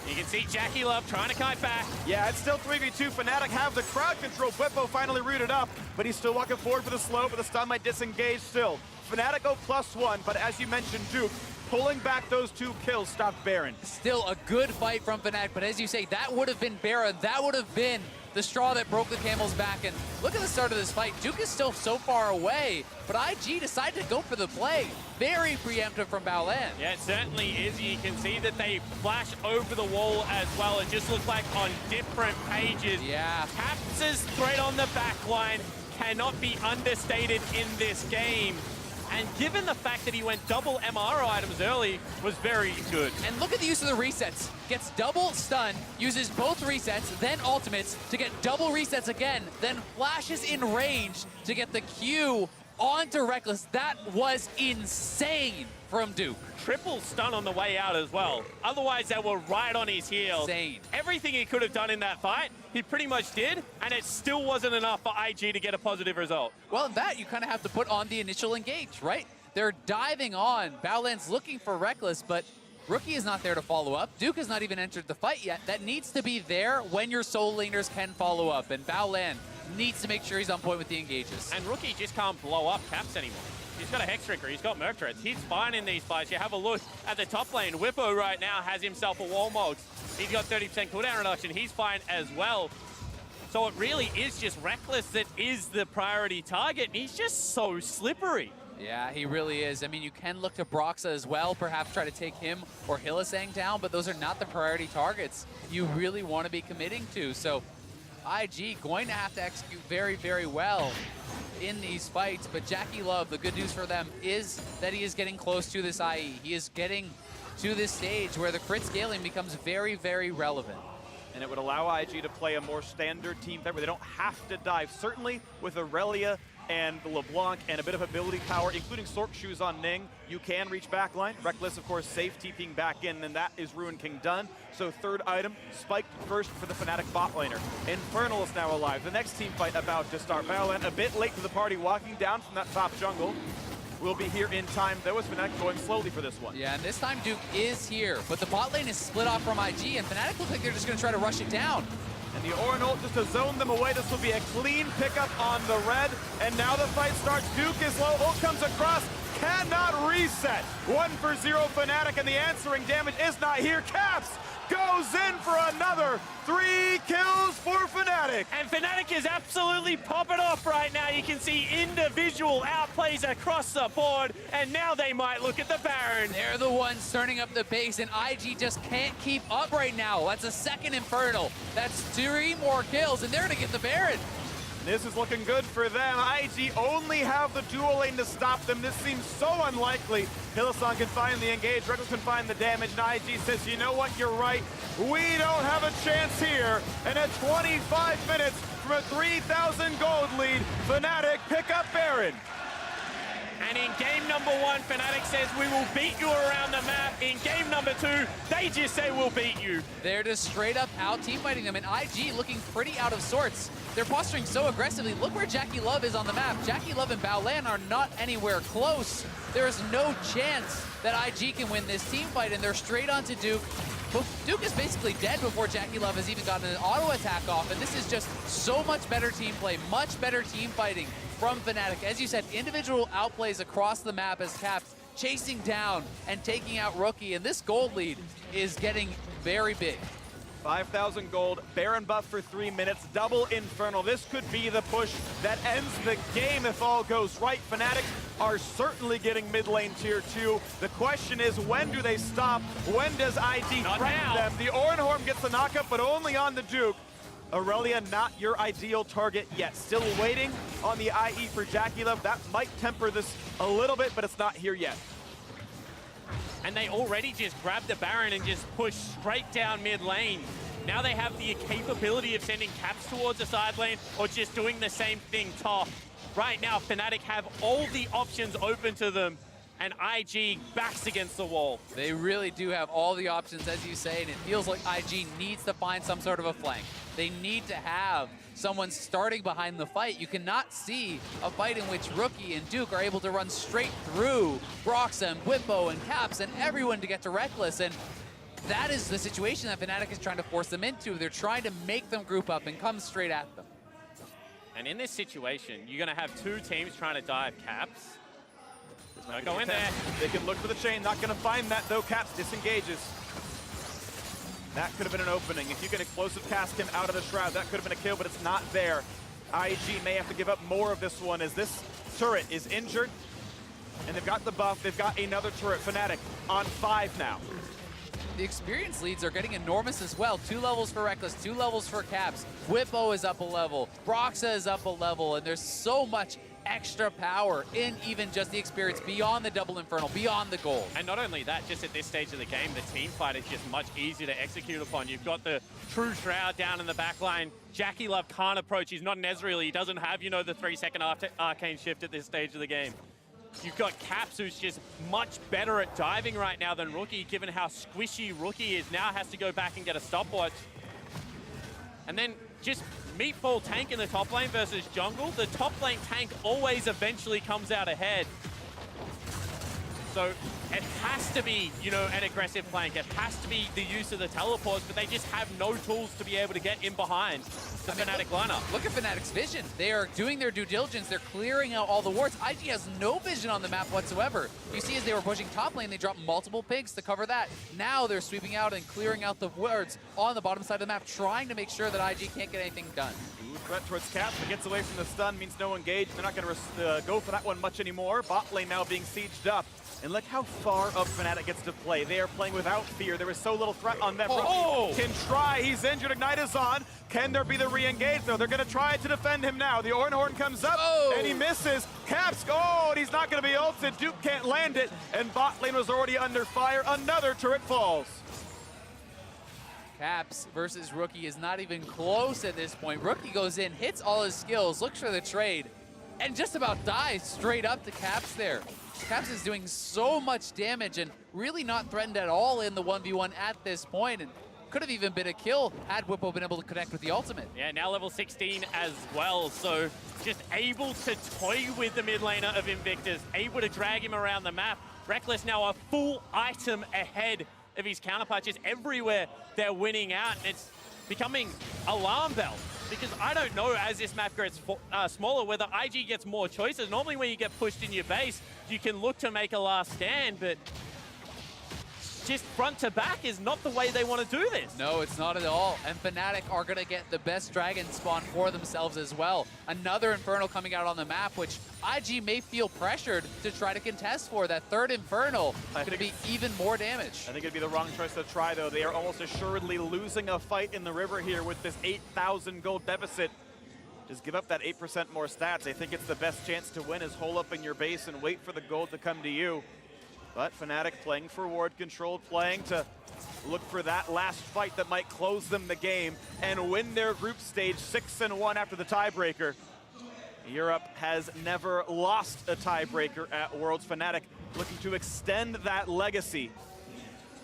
You can see Jackie Love trying to kite back. Yeah, it's still 3v2. Fnatic have the crowd control. Bwipo finally rooted up, but he's still walking forward for the slow, but the stun might disengage still. Fnatic go +1, but as you mentioned, Duke pulling back those 2 kills stopped Baron. Still a good fight from Fnatic, but as you say, that would have been Baron. That would have been the straw that broke the camel's back. And look at the start of this fight. Duke is still so far away, but IG decided to go for the play. Very preemptive from Baolan. Yeah, it certainly is. You can see that they flash over the wall as well. It just looks like on different pages. Yeah. Caps' threat on the back line cannot be understated in this game. And given the fact that he went double MR items early, was very good. And look at the use of the resets. Gets double stun, uses both resets, then ultimates to get double resets again, then flashes in range to get the Q onto Reckless. That was insane from Duke. Triple stun on the way out as well. Otherwise, they were right on his heels. Insane. Everything he could have done in that fight, he pretty much did, and it still wasn't enough for IG to get a positive result. Well, in that, you kind of have to put on the initial engage, right? They're diving on. Baolan's looking for Reckless, but Rookie is not there to follow up. Duke has not even entered the fight yet. That needs to be there when your solo laners can follow up, and Baolan needs to make sure he's on point with the engages. And Rookie just can't blow up Caps anymore. He's got a Hex Drinker, he's got Merc Treads. He's fine in these fights. You have a look at the top lane. Bwipo right now has himself a wall mogs. He's got 30% cooldown reduction. He's fine as well. So it really is just Reckless that is the priority target, and he's just so slippery. Yeah, he really is. I mean, you can look to Broxah as well, perhaps try to take him or Hylissang down, but those are not the priority targets you really want to be committing to. So IG going to have to execute very, very well in these fights, but Jackie Love, the good news for them is that he is getting close to this IE. He is getting to this stage where the crit scaling becomes very, very relevant. And it would allow IG to play a more standard team threat where they don't have to dive. Certainly with Aurelia and LeBlanc and a bit of ability power, including Sork Shoes on Ning, you can reach backline. Reckless, of course, safe TPing back in, and that is Ruined King done. So third item, spiked first for the Fnatic bot laner. Infernal is now alive. The next team fight about to start. Baolan a bit late to the party, walking down from that top jungle. Will be here in time. There was Fnatic going slowly for this one. Yeah, and this time Duke is here, but the bot lane is split off from IG, and Fnatic look like they're just going to try to rush it down. And the Orin ult just to zone them away. This will be a clean pickup on the red. And now the fight starts. Duke is low. Ult comes across. Cannot reset. 1 for 0 Fnatic, and the answering damage is not here. Caps goes in for another 3 kills for Fnatic. And Fnatic is absolutely popping off right now. You can see individual outplays across the board, and now they might look at the Baron. They're the ones turning up the pace, and IG just can't keep up right now. That's a second Infernal. That's 3 more kills, and they're going to get the Baron. This is looking good for them. IG only have the dual lane to stop them. This seems so unlikely. Hylissang can find the engage, Reckless can find the damage, and IG says, you know what, you're right. We don't have a chance here. And at 25 minutes, from a 3,000 gold lead. Fnatic pick up Baron. And in game number 1, Fnatic says, we will beat you around the map. In game number 2, they just say, we'll beat you. They're just straight up out team fighting them, and IG looking pretty out of sorts. They're posturing so aggressively. Look where Jackie Love is on the map. Jackie Love and Baolan are not anywhere close. There is no chance that IG can win this team fight, and they're straight onto Duke. But Duke is basically dead before Jackie Love has even gotten an auto attack off, and this is just so much better team play, much better team fighting from Fnatic. As you said, individual outplays across the map as Caps chasing down and taking out Rookie, and this gold lead is getting very big. 5,000 gold, Baron buff for 3 minutes, double Infernal. This could be the push that ends the game if all goes right. Fnatic are certainly getting mid lane tier 2. The question is, when do they stop? When does ID Not threaten now. them? The Ornhorn gets the knockup, but only on the Duke. Aurelia, not your ideal target yet. Still waiting on the IE for Jackie Love. That might temper this a little bit, but it's not here yet. And they already just grabbed the Baron and just pushed straight down mid lane. Now they have the capability of sending Caps towards the side lane or just doing the same thing top. Right now, Fnatic have all the options open to them, and IG backs against the wall. They really do have all the options, as you say, and it feels like IG needs to find some sort of a flank. They need to have someone starting behind the fight. You cannot see a fight in which Rookie and Duke are able to run straight through Broxa and Whippo and Caps and everyone to get to Reckless, and that is the situation that Fnatic is trying to force them into. They're trying to make them group up and come straight at them. And in this situation, you're going to have 2 teams trying to dive Caps. Don't go in there. They can look for the chain, not going to find that though. Caps disengages. That could have been an opening. If you can explosive cast him out of the shroud, that could have been a kill, but it's not there. IG may have to give up more of this one as this turret is injured, and they've got the buff. They've got another turret. Fnatic on 5 now. The experience leads are getting enormous as well. 2 levels for Reckless, 2 levels for Caps. Whippo is up a level, Broxa is up a level, and there's so much extra power in even just the experience beyond the double Infernal, beyond the gold. And not only that, just at this stage of the game, the team fight is just much easier to execute upon. You've got the true Shroud down in the back line. Jackie Love can't approach. He's not an Ezreal. He doesn't have, you know, the 3-second arcane shift at this stage of the game. You've got Caps, who's just much better at diving right now than Rookie, given how squishy Rookie is. Now has to go back and get a stopwatch. And then just meatball tank in the top lane versus jungle. The top lane tank always eventually comes out ahead. So it has to be, you know, an aggressive flank. It has to be the use of the teleports, but they just have no tools to be able to get in behind the Fnatic lineup. Look at Fnatic's vision. They are doing their due diligence. They're clearing out all the wards. IG has no vision on the map whatsoever. You see, as they were pushing top lane, they dropped multiple pigs to cover that. Now they're sweeping out and clearing out the wards on the bottom side of the map, trying to make sure that IG can't get anything done. Threat towards Caps, but gets away from the stun, means no engage. They're not going to go for that one much anymore. Bot lane now being sieged up. And look how far up Fnatic gets to play. They are playing without fear. There is so little threat on them. Oh! Can try. He's injured. Ignite is on. Can there be the re-engage, though? They're going to try to defend him now. The Ornhorn comes up, and he misses. Caps, oh, and he's not going to be ulted. Duke can't land it, and bot lane was already under fire. Another turret falls. Caps versus Rookie is not even close at this point. Rookie goes in, hits all his skills, looks for the trade, and just about dies straight up to Caps there. Caps is doing so much damage and really not threatened at all in the 1v1 at this point, and could have even been a kill had Whippo been able to connect with the ultimate. Yeah, now level 16 as well, so just able to toy with the mid laner of Invictus, able to drag him around the map. Reckless now a full item ahead of his counterpart, just everywhere they're winning out, and it's becoming alarm bell. Because I don't know, as this map gets smaller, whether IG gets more choices. Normally when you get pushed in your base, you can look to make a last stand, but just front to back is not the way they want to do this. No, it's not at all. And Fnatic are going to get the best dragon spawn for themselves as well. Another Infernal coming out on the map, which IG may feel pressured to try to contest for. That third Infernal going to be even more damage. I think it'd be the wrong choice to try, though. They are almost assuredly losing a fight in the river here with this 8,000 gold deficit. Just give up that 8% more stats. I think it's the best chance to win is hole up in your base and wait for the gold to come to you. But Fnatic playing for ward control, playing to look for that last fight that might close them the game and win their group stage 6-1 after the tiebreaker. Europe has never lost a tiebreaker at Worlds. Fnatic looking to extend that legacy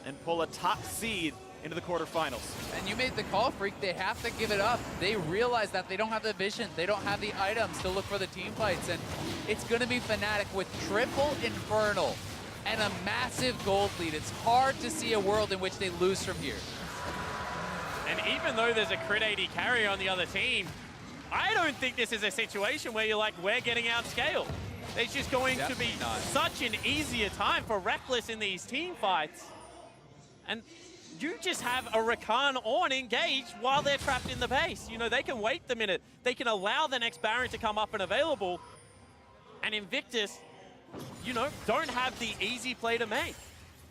and pull a top seed into the quarterfinals. And you made the call, Freak. They have to give it up. They realize that they don't have the vision. They don't have the items to look for the team fights. And it's going to be Fnatic with triple Infernal and a massive gold lead. It's hard to see a world in which they lose from here. And even though there's a crit 80 carry on the other team, I don't think this is a situation where you're like, we're getting outscaled. It's just going to be such an easier time for Reckless in these team fights. And you just have a Rakan on engaged while they're trapped in the base. You know, they can wait the minute. They can allow the next Baron to come up and available. And Invictus, you know, don't have the easy play to make.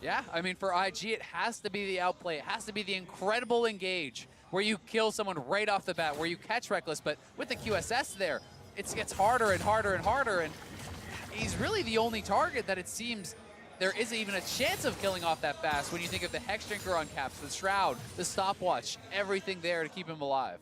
Yeah, I mean, for IG, it has to be the outplay. It has to be the incredible engage where you kill someone right off the bat, where you catch Reckless. But with the QSS there, it gets harder and harder and harder. And he's really the only target that it seems there isn't even a chance of killing off that fast when you think of the Hex Drinker on caps, the Shroud, the Stopwatch, everything there to keep him alive.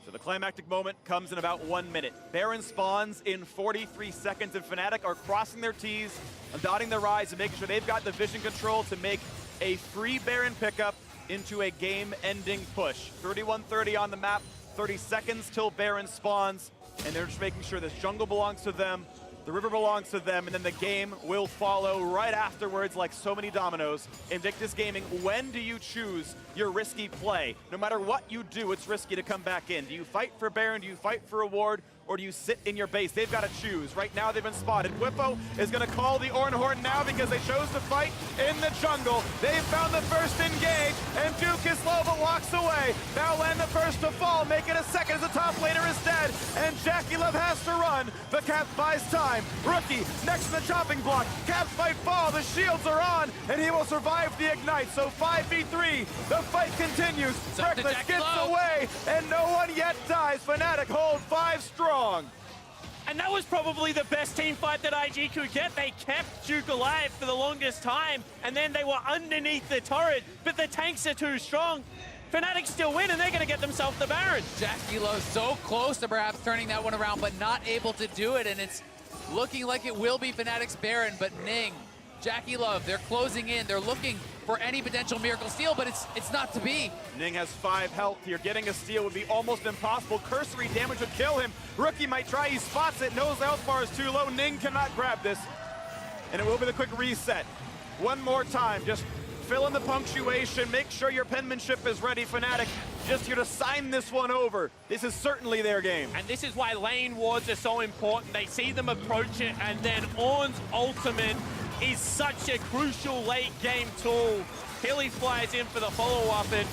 So the climactic moment comes in about 1 minute. Baron spawns in 43 seconds, and Fnatic are crossing their T's, dotting their I's, and making sure they've got the vision control to make a free Baron pickup into a game-ending push. 31:30 on the map, 30 seconds till Baron spawns, and they're just making sure this jungle belongs to them, the river belongs to them, and then the game will follow right afterwards like so many dominoes. Invictus Gaming, when do you choose your risky play? No matter what you do, it's risky to come back in. Do you fight for Baron? Do you fight for a ward? Or do you sit in your base? They've got to choose. Right now, they've been spotted. Whippo is going to call the Ornhorn now because they chose to fight in the jungle. They've found the first engage, and Duke is low but walks away. Now land the first to fall, make it a second as the top laner is dead, and Jackie Love has to run. The Cap buys time. Rookie next to the chopping block. Caps might fall, the shields are on, and he will survive the ignite. So 5v3, the fight continues. Reckless gets away, and no one yet dies. Fnatic hold 5 strong. And that was probably the best team fight that IG could get. They kept Duke alive for the longest time, and then they were underneath the turret, but the tanks are too strong. Fnatic still win, and they're going to get themselves the Baron. Jackie Lowe so close to perhaps turning that one around, but not able to do it, and it's looking like it will be Fnatic's Baron, but Ning, Jackie Love, they're closing in. They're looking for any potential miracle steal, but it's not to be. Ning has 5 health here. Getting a steal would be almost impossible. Cursory damage would kill him. Rookie might try. He spots it. Knows the health bar is too low. Ning cannot grab this. And it will be the quick reset. One more time. Just fill in the punctuation. Make sure your penmanship is ready. Fnatic just here to sign this one over. This is certainly their game. And this is why lane wards are so important. They see them approach it, and then Ornn's ultimate is such a crucial late game tool. Hilly flies in for the follow-up, and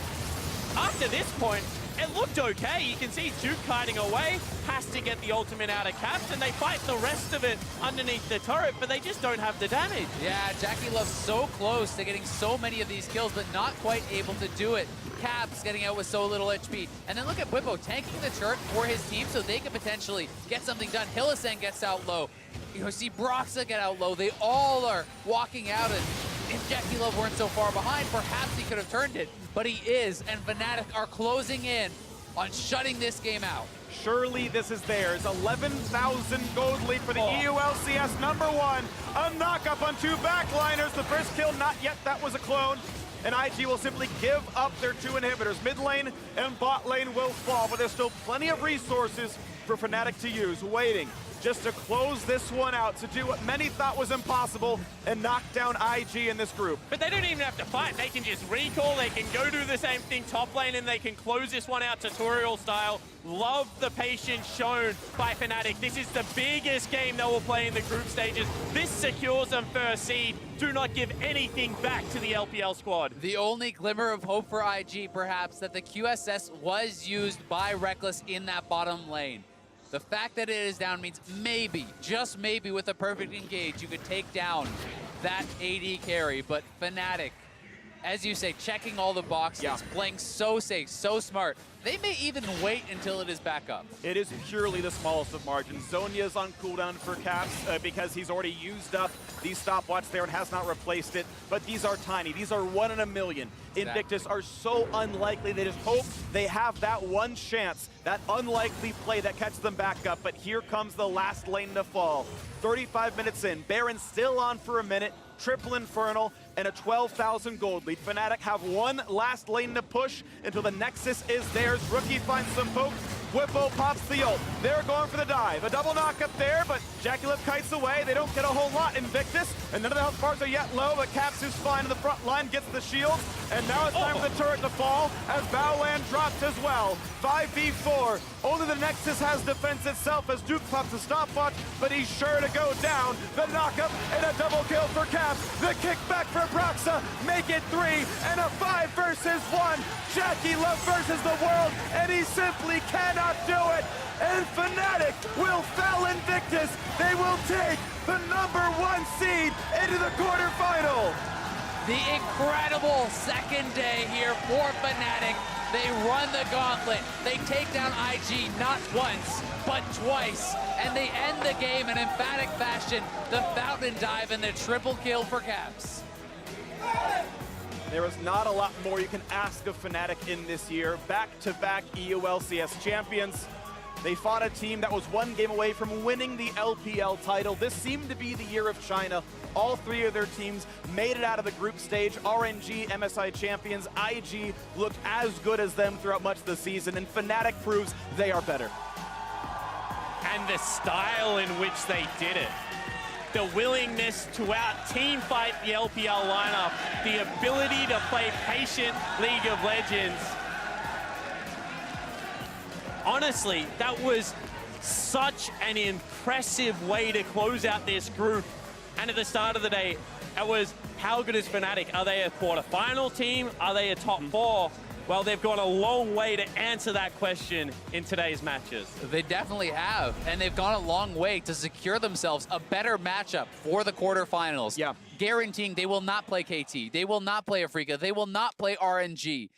after this point, it looked okay. You can see Duke kiting away, has to get the ultimate out of Caps, and they fight the rest of it underneath the turret, but they just don't have the damage. Yeah, Jackie Love's so close to getting so many of these kills, but not quite able to do it. Caps getting out with so little HP. And then look at Whippo tanking the turret for his team so they could potentially get something done. Hillisang gets out low. You see Broxa get out low. They all are walking out, and if Jackie Love weren't so far behind, perhaps he could have turned it. But he is, and Fnatic are closing in on shutting this game out. Surely this is theirs. 11,000 gold lead for the EULCS #1. A knock-up on 2 backliners. The first kill, not yet. That was a clone. And IG will simply give up their 2 inhibitors. Mid lane and bot lane will fall, but there's still plenty of resources for Fnatic to use. Waiting just to close this one out, to do what many thought was impossible and knock down IG in this group. But they don't even have to fight. They can just recall, they can go do the same thing top lane, and they can close this one out tutorial style. Love the patience shown by Fnatic. This is the biggest game they will play in the group stages. This secures them first seed. Do not give anything back to the LPL squad. The only glimmer of hope for IG, perhaps, that the QSS was used by Reckless in that bottom lane. The fact that it is down means maybe, just maybe, with a perfect engage, you could take down that AD carry. But Fnatic as you say, checking all the boxes, playing so safe, so smart. They may even wait until it is back up. It is purely the smallest of margins. Zonya's on cooldown for Caps because he's already used up the stopwatch there and has not replaced it. But these are tiny. These are 1 in a million. Invictus are so unlikely. They just hope they have that one chance, that unlikely play that catches them back up. But here comes the last lane to fall. 35 minutes in. Baron still on for a minute. Triple Infernal and a 12,000 gold lead. Fnatic have one last lane to push until the Nexus is theirs. Rookie finds some poke. Whippo pops the ult. They're going for the dive. A double knock up there, but Jackulip kites away. They don't get a whole lot. Invictus, and none of the health bars are yet low, but Caps is fine in the front line, gets the shield, and now it's time for the turret to fall as Baoland drops as well. 5v4. Only the Nexus has defense itself as Duke pops the stopwatch, but he's sure to go down. The knockup and a double kill for Caps. The kickback for Broxa. Make it 3 and a 5 versus 1. Jackulip versus the world, and he simply cannot do it. And Fnatic will fell Invictus. They will take the #1 seed into the quarterfinal. The incredible second day here for Fnatic. They run the gauntlet. They take down IG not once, but twice. And they end the game in emphatic fashion. The fountain dive and the triple kill for Caps. There is not a lot more you can ask of Fnatic in this year. Back-to-back EULCS champions. They fought a team that was one game away from winning the LPL title. This seemed to be the year of China. All 3 of their teams made it out of the group stage. RNG, MSI champions. IG looked as good as them throughout much of the season, and Fnatic proves they are better. And the style in which they did it. The willingness to out-team fight the LPL lineup. The ability to play patient League of Legends. Honestly, that was such an impressive way to close out this group. And at the start of the day, it was, how good is Fnatic? Are they a quarterfinal team? Are they a top 4? Well, they've gone a long way to answer that question in today's matches. They definitely have, and they've gone a long way to secure themselves a better matchup for the quarterfinals. Yeah. Guaranteeing they will not play KT, they will not play Afrika, they will not play RNG.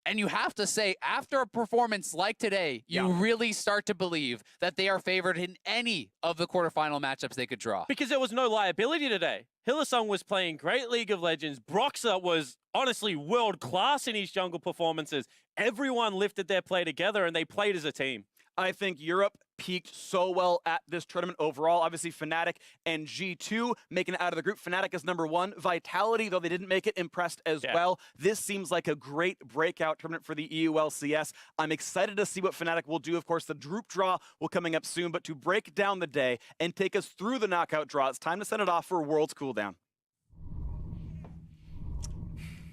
And you have to say, after a performance like today, you really start to believe that they are favored in any of the quarterfinal matchups they could draw. Because there was no liability today. Hylissang was playing great League of Legends. Broxa was honestly world-class in his jungle performances. Everyone lifted their play together, and they played as a team. I think Europe peaked so well at this tournament overall. Obviously, Fnatic and G2 making it out of the group. Fnatic is #1. Vitality, though they didn't make it, impressed as well. This seems like a great breakout tournament for the EULCS. I'm excited to see what Fnatic will do. Of course, the group draw will coming up soon, but to break down the day and take us through the knockout draw, it's time to send it off for World's Cooldown.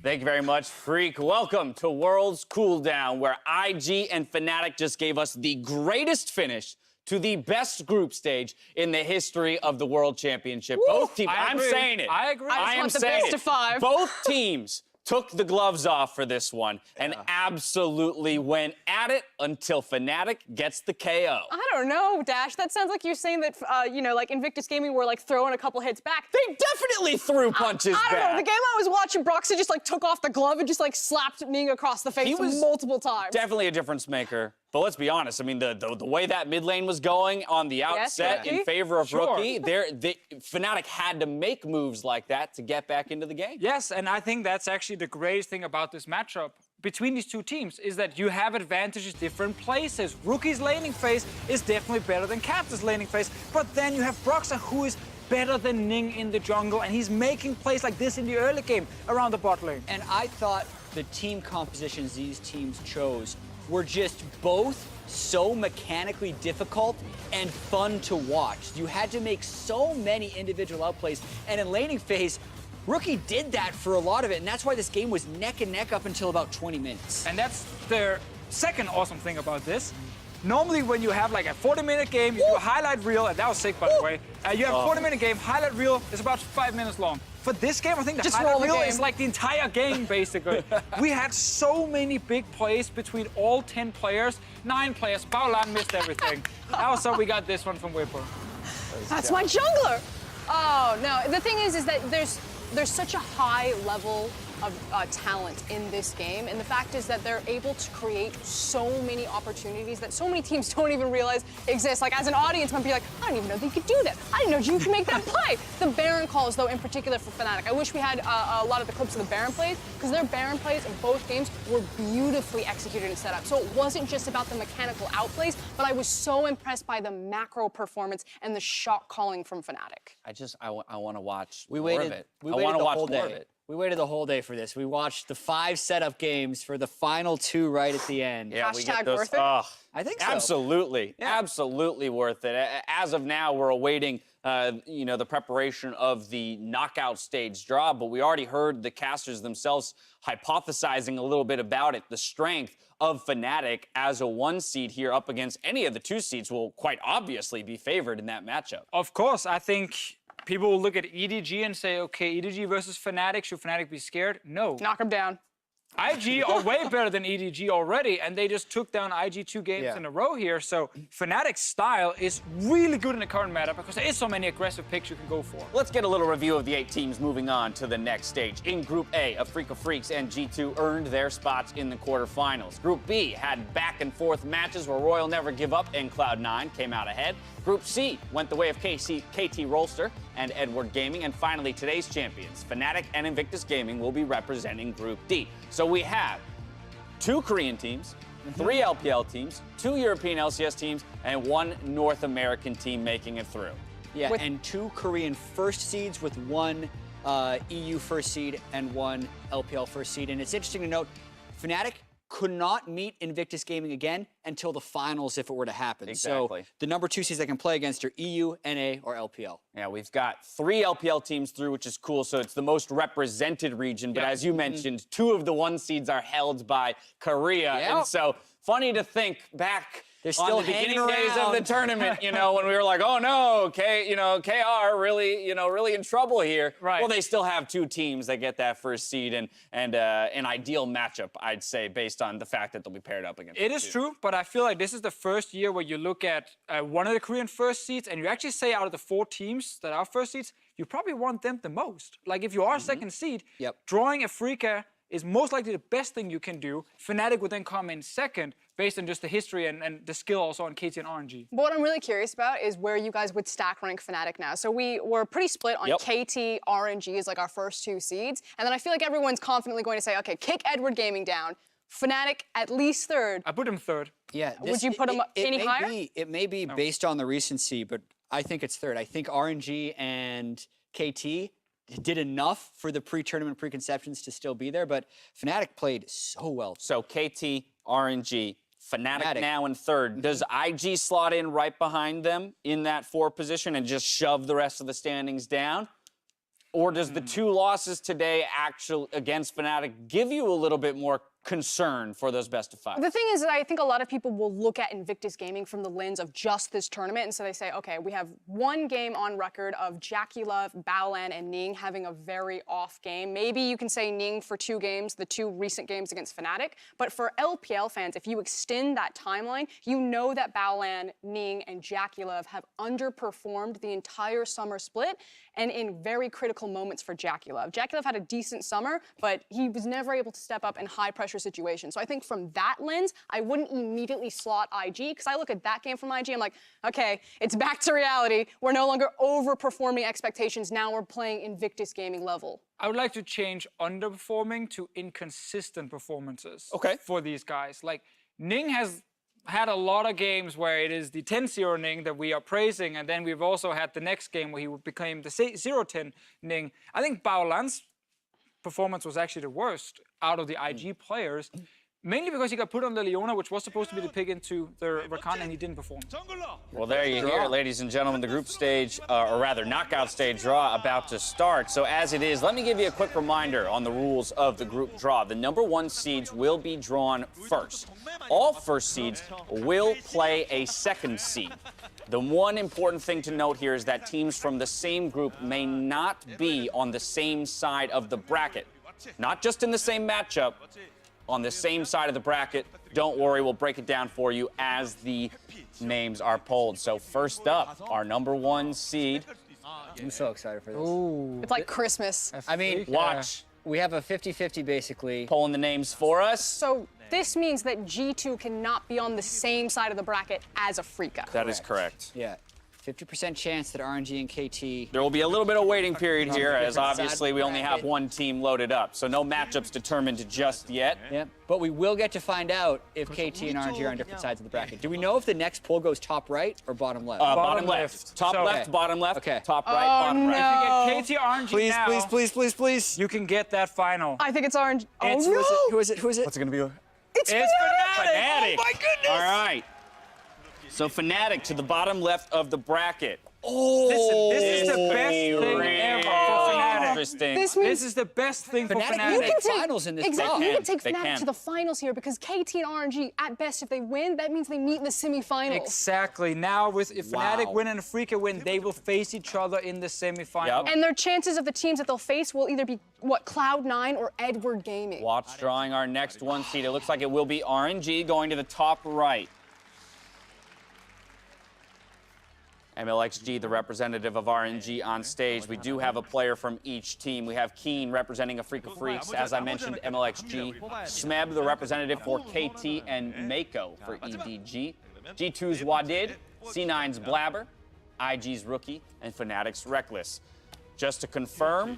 Thank you very much, Freak. Welcome to World's Cooldown, where IG and Fnatic just gave us the greatest finish to the best group stage in the history of the World Championship. Woo! Both teams, I'm saying it. I agree. I am the saying best it. of 5. Both teams took the gloves off for this one and absolutely went at it until Fnatic gets the KO. I don't know, Dash. That sounds like you're saying that, you know, like Invictus Gaming were like throwing a couple hits back. They definitely threw punches I don't back. know. The game I was watching, Broxa just like took off the glove and just like slapped Ning across the face He was multiple times. Definitely a difference maker. But let's be honest. I mean, the way that mid lane was going on the outset in favor of Rookie, Fnatic had to make moves like that to get back into the game. Yes, and I think that's actually the greatest thing about this matchup between these two teams is that you have advantages different places. Rookie's laning phase is definitely better than Caps' laning phase, but then you have Broxa, who is better than Ning in the jungle, and he's making plays like this in the early game around the bot lane. And I thought the team compositions these teams chose were just both so mechanically difficult and fun to watch. You had to make so many individual outplays, and in laning phase, Rookie did that for a lot of it, and that's why this game was neck and neck up until about 20 minutes. And that's the second awesome thing about this. Normally when you have like a 40-minute game, you do a highlight reel, and that was sick, by the way. You have a 40-minute game, highlight reel is about 5 minutes long. For this game, I think the highlight reel is like the entire game, basically. We had so many big plays between all 10 players, 9 players. Baolan missed everything. Also, we got this one from Whippo. That's my jungler. Oh no. The thing is that there's such a high level of talent in this game. And the fact is that they're able to create so many opportunities that so many teams don't even realize exist. Like, as an audience, might be like, I didn't even know that you could do that. I didn't know you could make that play. The Baron calls, though, in particular for Fnatic. I wish we had a lot of the clips of the Baron plays, because their Baron plays in both games were beautifully executed and set up. So it wasn't just about the mechanical outplays, but I was so impressed by the macro performance and the shot calling from Fnatic. I want to watch We more of waited. it. We I waited want to the watch whole more day. of it. We waited the whole day for this. We watched the 5 setup games for the final 2 right at the end. Yeah, we get Hashtag those. worth it? I think so. Absolutely, absolutely worth it. As of now, we're awaiting, the preparation of the knockout stage draw, but we already heard the casters themselves hypothesizing a little bit about it. The strength of Fnatic as a 1 seed here up against any of the 2 seeds will quite obviously be favored in that matchup. Of course, I think people will look at EDG and say, okay, EDG versus Fnatic, should Fnatic be scared? No. Knock them down. IG are way better than EDG already, and they just took down IG 2 games in a row here. So Fnatic's style is really good in the current meta because there is so many aggressive picks you can go for. Let's get a little review of the 8 teams moving on to the next stage. In Group A, Afrika Freaks and G2 earned their spots in the quarterfinals. Group B had back-and-forth matches where Royal Never Give Up and Cloud9 came out ahead. Group C went the way of KT Rolster and Edward Gaming. And finally, today's champions, Fnatic and Invictus Gaming, will be representing Group D. So we have 2 Korean teams, 3 LPL teams, 2 European LCS teams, and 1 North American team making it through. Yeah, and 2 Korean first seeds with 1 EU first seed and 1 LPL first seed. And it's interesting to note, Fnatic could not meet Invictus Gaming again until the finals if it were to happen. Exactly. So the number 2 seeds they can play against are EU, NA, or LPL. Yeah, we've got 3 LPL teams through, which is cool. So it's the most represented region. But as you mentioned, 2 of the 1 seeds are held by Korea. And so funny to think back They're still on the beginning hanging days of the around. tournament, when we were like, oh no, KR really in trouble here. Right. Well, they still have 2 teams that get that first seed and an ideal matchup, I'd say, based on the fact that they'll be paired up against. It is true, but I feel like this is the first year where you look at one of the Korean first seeds and you actually say out of the 4 teams that are first seeds, you probably want them the most. Like if you are second seed, drawing Afrika is most likely the best thing you can do. Fnatic would then come in second based on just the history and the skill also on KT and RNG. But what I'm really curious about is where you guys would stack rank Fnatic now. So we were pretty split on KT, RNG as like our first 2 seeds. And then I feel like everyone's confidently going to say, okay, kick Edward Gaming down. Fnatic at least 3rd. I put him 3rd. Yeah. Would you put him any higher? It may be based on the recency, but I think it's 3rd. I think RNG and KT did enough for the pre-tournament preconceptions to still be there, but Fnatic played so well. So KT, RNG, Fnatic now in 3rd. Does IG slot in right behind them in that 4 position and just shove the rest of the standings down? Or does the 2 losses today actually against Fnatic give you a little bit more concern for those best of 5? The thing is that I think a lot of people will look at Invictus Gaming from the lens of just this tournament, and so they say, okay, we have 1 game on record of JackeyLove, Baolan, and Ning having a very off game. Maybe you can say Ning for 2 games, the 2 recent games against Fnatic, but for LPL fans, if you extend that timeline, you know that Baolan, Ning, and JackeyLove have underperformed the entire summer split, and in very critical moments for JackeyLove. JackeyLove had a decent summer, but he was never able to step up in high-pressure situations. So I think from that lens, I wouldn't immediately slot IG, because I look at that game from IG, I'm like, okay, it's back to reality. We're no longer overperforming expectations. Now we're playing Invictus Gaming level. I would like to change underperforming to inconsistent performances for these guys. Like, Ning has had a lot of games where it is the 10-0 Ning that we are praising, and then we've also had the next game where he became the 0-10 Ning. I think Baolan's performance was actually the worst out of the IG players, mainly because he got put on the Leona, which was supposed to be the pick into the Rakan, and he didn't perform. Well, there you hear it, ladies and gentlemen, the group stage, or rather knockout stage draw about to start. So as it is, let me give you a quick reminder on the rules of the group draw. The number 1 seeds will be drawn first. All first seeds will play a second seed. The one important thing to note here is that teams from the same group may not be on the same side of the bracket. Not just in the same matchup, on the same side of the bracket. Don't worry, we'll break it down for you as the names are pulled. So first up, our number 1 seed. I'm so excited for this. Ooh. It's like Christmas. I mean, Watch we have a 50-50 basically. Pulling the names for us. So this means that G2 cannot be on the same side of the bracket as Afrika. That is correct. Yeah. 50% chance that RNG and KT. There will be a little bit of waiting period here, as different side obviously we only have bracket. one team loaded up, so no matchups determined just yet. Yeah, but we will get to find out if KT and RNG are on different sides of the bracket. Do we know if the next poll goes top right or bottom left? Bottom left. Top So- left, bottom left. Okay. Top right, bottom right. If you get KT RNG Please, now, please, please, please, please. you can get that final. I think it's RNG. Oh, It's- no! Who is it? Who is it? What's it gonna be? It's It's Fnatic! Fnatic. Oh, my goodness! All right. So Fnatic to the bottom left of the bracket. Listen, this is the best thing Real ever for Fnatic. Interesting. This means This is the best thing for Fnatic Fnatic. you can take finals in this exactly. They You can. can take They Fnatic can. to the finals here because KT and RNG, at best, if they win, that means they meet in the semifinals. Exactly. Now, if Fnatic Wow. win and Afrika win, they will face each other in the semifinal. Yep. And their chances of the teams that they'll face will either be Cloud9 or Edward Gaming. Watch drawing our next one seed. It looks like it will be RNG going to the top right. MLXG, the representative of RNG on stage. We do have a player from each team. We have Keen representing Afrika Freaks, as I mentioned, MLXG. Smeb, the representative for KT, and Mako for EDG. G2's Wadid, C9's Blabber, IG's Rookie, and Fnatic's Reckless. Just to confirm,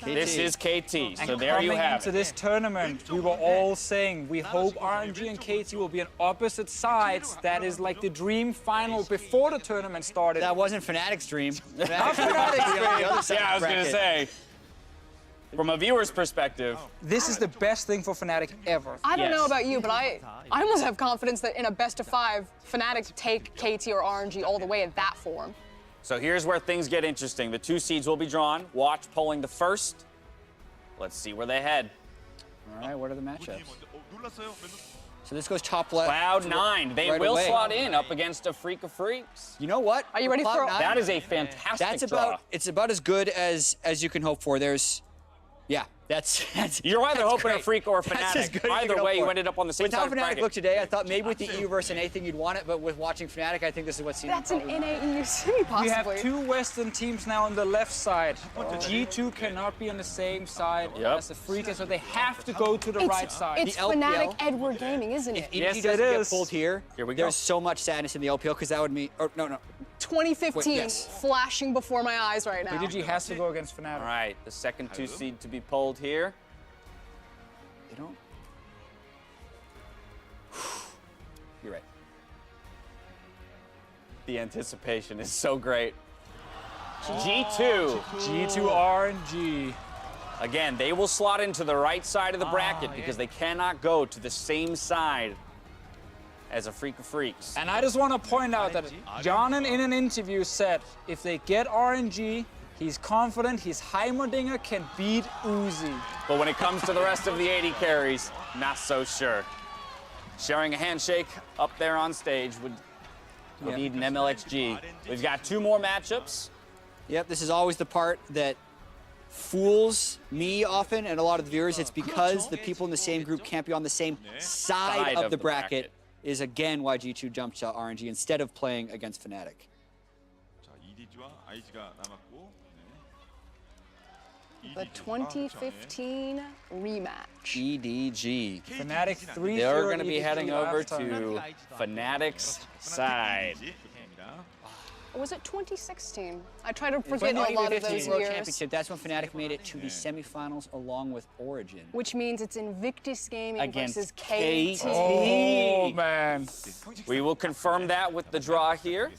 this is KT, so there you Coming have into it. this tournament, we were all saying we hope RNG and KT will be on opposite sides. That is like the dream final before the tournament started. That wasn't Fnatic's dream. Fnatic's Yeah, I was going to say, from a viewer's perspective, This is the best thing for Fnatic ever. I don't Yes. know about you, but I almost have confidence that in a best of 5, Fnatic take KT or RNG all the way in that form. so here's where things get interesting. The two seeds will be drawn. Watch polling the first. Let's see where they head. All right, what are the matchups? So this goes top left. Cloud9, they right will away. slot in up against Afrika Freaks. You know what? Are you ready for Cloud9, That is a fantastic That's draw. it's about as good as you can hope for. That's You're either that's hoping great. Afrika or That's as Fnatic. good as you Either can way, hope you for. ended up on the same With how side of the Fnatic bracket. looked today, I thought maybe with the EU versus an anything you'd want it, but with watching Fnatic, I think this is what's seen. That's an NAEU semi, We have possibly. 2 Western teams now on the left side. G2 cannot be on the same side Yep. as Afrika, so they have to go to the right side. It's The LPL. Fnatic Edward Gaming, isn't it? If Yes, EDG it doesn't get is. pulled here, Here we go. there's so much sadness in the LPL because that would mean. Or no. 2015 Wait, yes. flashing before my eyes right now. EDG has to go against Fnatic. All right, the second 2 seed to be pulled here. They don't. You're right. The anticipation is so great. G2. G2 RNG. Again, they will slot into the right side of the bracket because they cannot go to the same side as Afrika Freaks. And I just want to point out that Jonan in an interview said if they get RNG, he's confident his Heimerdinger can beat Uzi. But when it comes to the rest of the 80 carries, not so sure. Sharing a handshake up there on stage would need an MLXG. We've got 2 more matchups. Yep, this is always the part that fools me often and a lot of the viewers. It's because the people in the same group can't be on the same side of the bracket. Is again why G2 jumped to RNG instead of playing against Fnatic. 자, EDG와 IG가 남았고. The 2015 rematch. EDG. Fnatic 3 They're going to be heading over to Fnatic's side. Or was it 2016? I try to forget When a the lot of 2015 those World years. Championship, that's when Fnatic made it to the semifinals along with Origin. Which means it's Invictus Gaming Against versus KT. KT. Oh, man. We will confirm that with the draw here.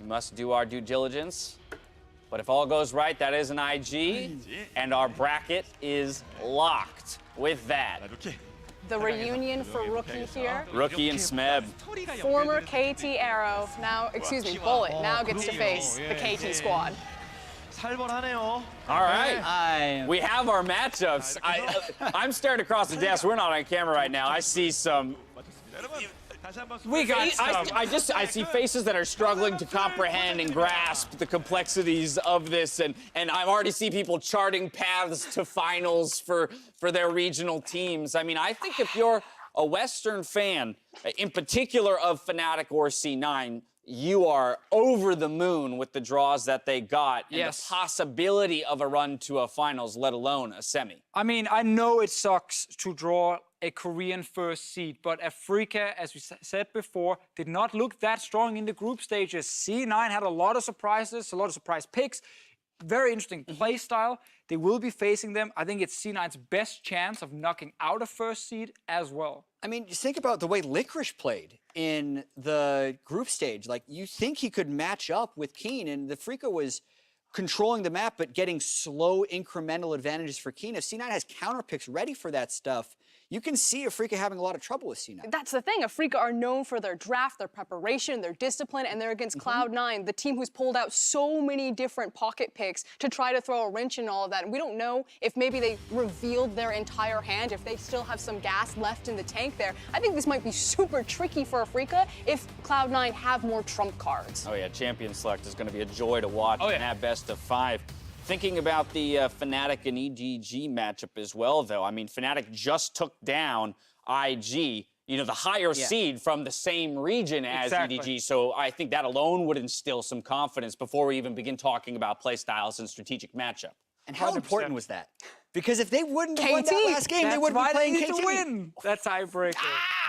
We must do our due diligence. But if all goes right, that is an IG, and our bracket is locked with that. The reunion for Rookie here. Rookie and Smeb. Former KT Arrow, now, excuse me, Bullet, now gets to face the KT squad. 살벌하네요. All right. We have our matchups. I'm staring across the desk. We're not on camera right now. I see some. We got some. I see faces that are struggling to comprehend and grasp the complexities of this, and I already see people charting paths to finals for their regional teams. I mean, I think if you're a Western fan, in particular of Fnatic or C9, you are over the moon with the draws that they got and Yes. the possibility of a run to a finals, let alone a semi. I mean, I know it sucks to draw a Korean first seed, but Africa, as we said before, did not look that strong in the group stages. C9 had a lot of surprises, a lot of surprise picks. Very interesting play style. They will be facing them. I think it's C9's best chance of knocking out a first seed as well. I mean, just think about the way Licorice played in the group stage. Like, you think he could match up with Keen, and the Africa was controlling the map, but getting slow incremental advantages for Keen. If C9 has counter picks ready for that stuff, you can see Africa having a lot of trouble with C9. That's the thing. Africa are known for their draft, their preparation, their discipline, and they're against Cloud9, the team who's pulled out so many different pocket picks to try to throw a wrench in all of that. And we don't know if maybe they revealed their entire hand, if they still have some gas left in the tank there. I think this might be super tricky for Africa if Cloud9 have more trump cards. Oh yeah, Champion Select is going to be a joy to watch in that best of 5. Thinking about the Fnatic and EDG matchup as well, though. I mean, Fnatic just took down IG, you know, the higher seed from the same region as EDG. So I think that alone would instill some confidence before we even begin talking about play styles and strategic matchup. And how 100%. important was that? Because if they wouldn't have won that last game, they wouldn't be playing need KT. to win. That's tiebreaker.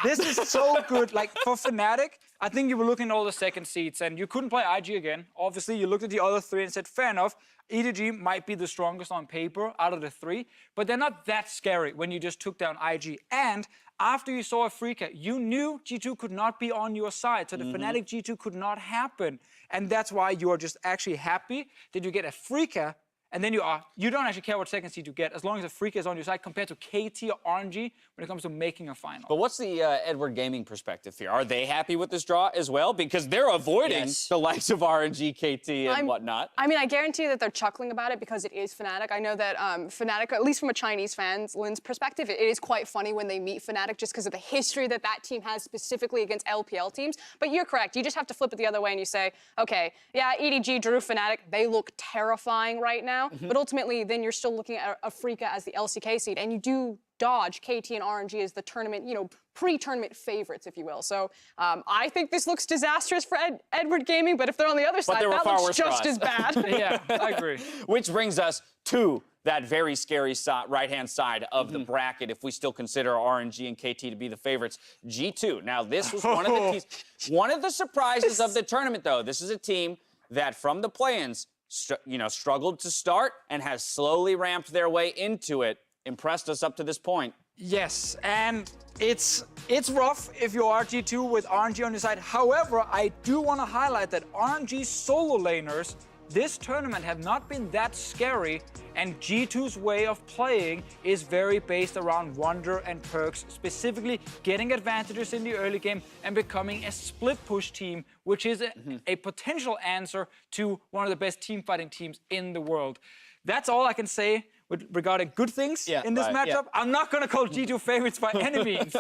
This is so good. Like, for Fnatic, I think you were looking at all the second seeds, and you couldn't play IG again. Obviously, you looked at the other 3 and said, fair enough, EDG might be the strongest on paper out of the 3, but they're not that scary when you just took down IG. And after you saw Africa, you knew G2 could not be on your side, so the Fnatic G2 could not happen. And that's why you are just actually happy that you get Africa. And then you don't actually care what second seed you get, as long as Africa is on your side compared to KT or RNG when it comes to making a final. But what's the Edward Gaming perspective here? Are they happy with this draw as well? Because they're avoiding the likes of RNG, KT, and whatnot. I mean, I guarantee you that they're chuckling about it because it is Fnatic. I know that Fnatic, at least from a Chinese fan's perspective, it is quite funny when they meet Fnatic just because of the history that that team has specifically against LPL teams. But you're correct. You just have to flip it the other way and you say, okay, yeah, EDG drew Fnatic. They look terrifying right now. But ultimately, then you're still looking at Africa as the LCK seed, and you do dodge KT and RNG as the tournament, you know, pre-tournament favorites, if you will. So I think this looks disastrous for Edward Gaming, but if they're on the other side, that looks just as bad. Yeah, I agree. Which brings us to that very scary right-hand side of the bracket, if we still consider RNG and KT to be the favorites. G2. Now, this was one of the keys. One of the surprises of the tournament, though. This is a team that, from the play-ins, struggled to start and has slowly ramped their way into it. Impressed us up to this point. Yes, and it's rough if you are G2 with RNG on your side. However, I do want to highlight that RNG solo laners this tournament have not been that scary, and G2's way of playing is very based around Wonder and Perks, specifically getting advantages in the early game and becoming a split push team, which is a potential answer to one of the best team fighting teams in the world. That's all I can say regarding good things in this matchup. I'm not going to call G2 favorites by any means.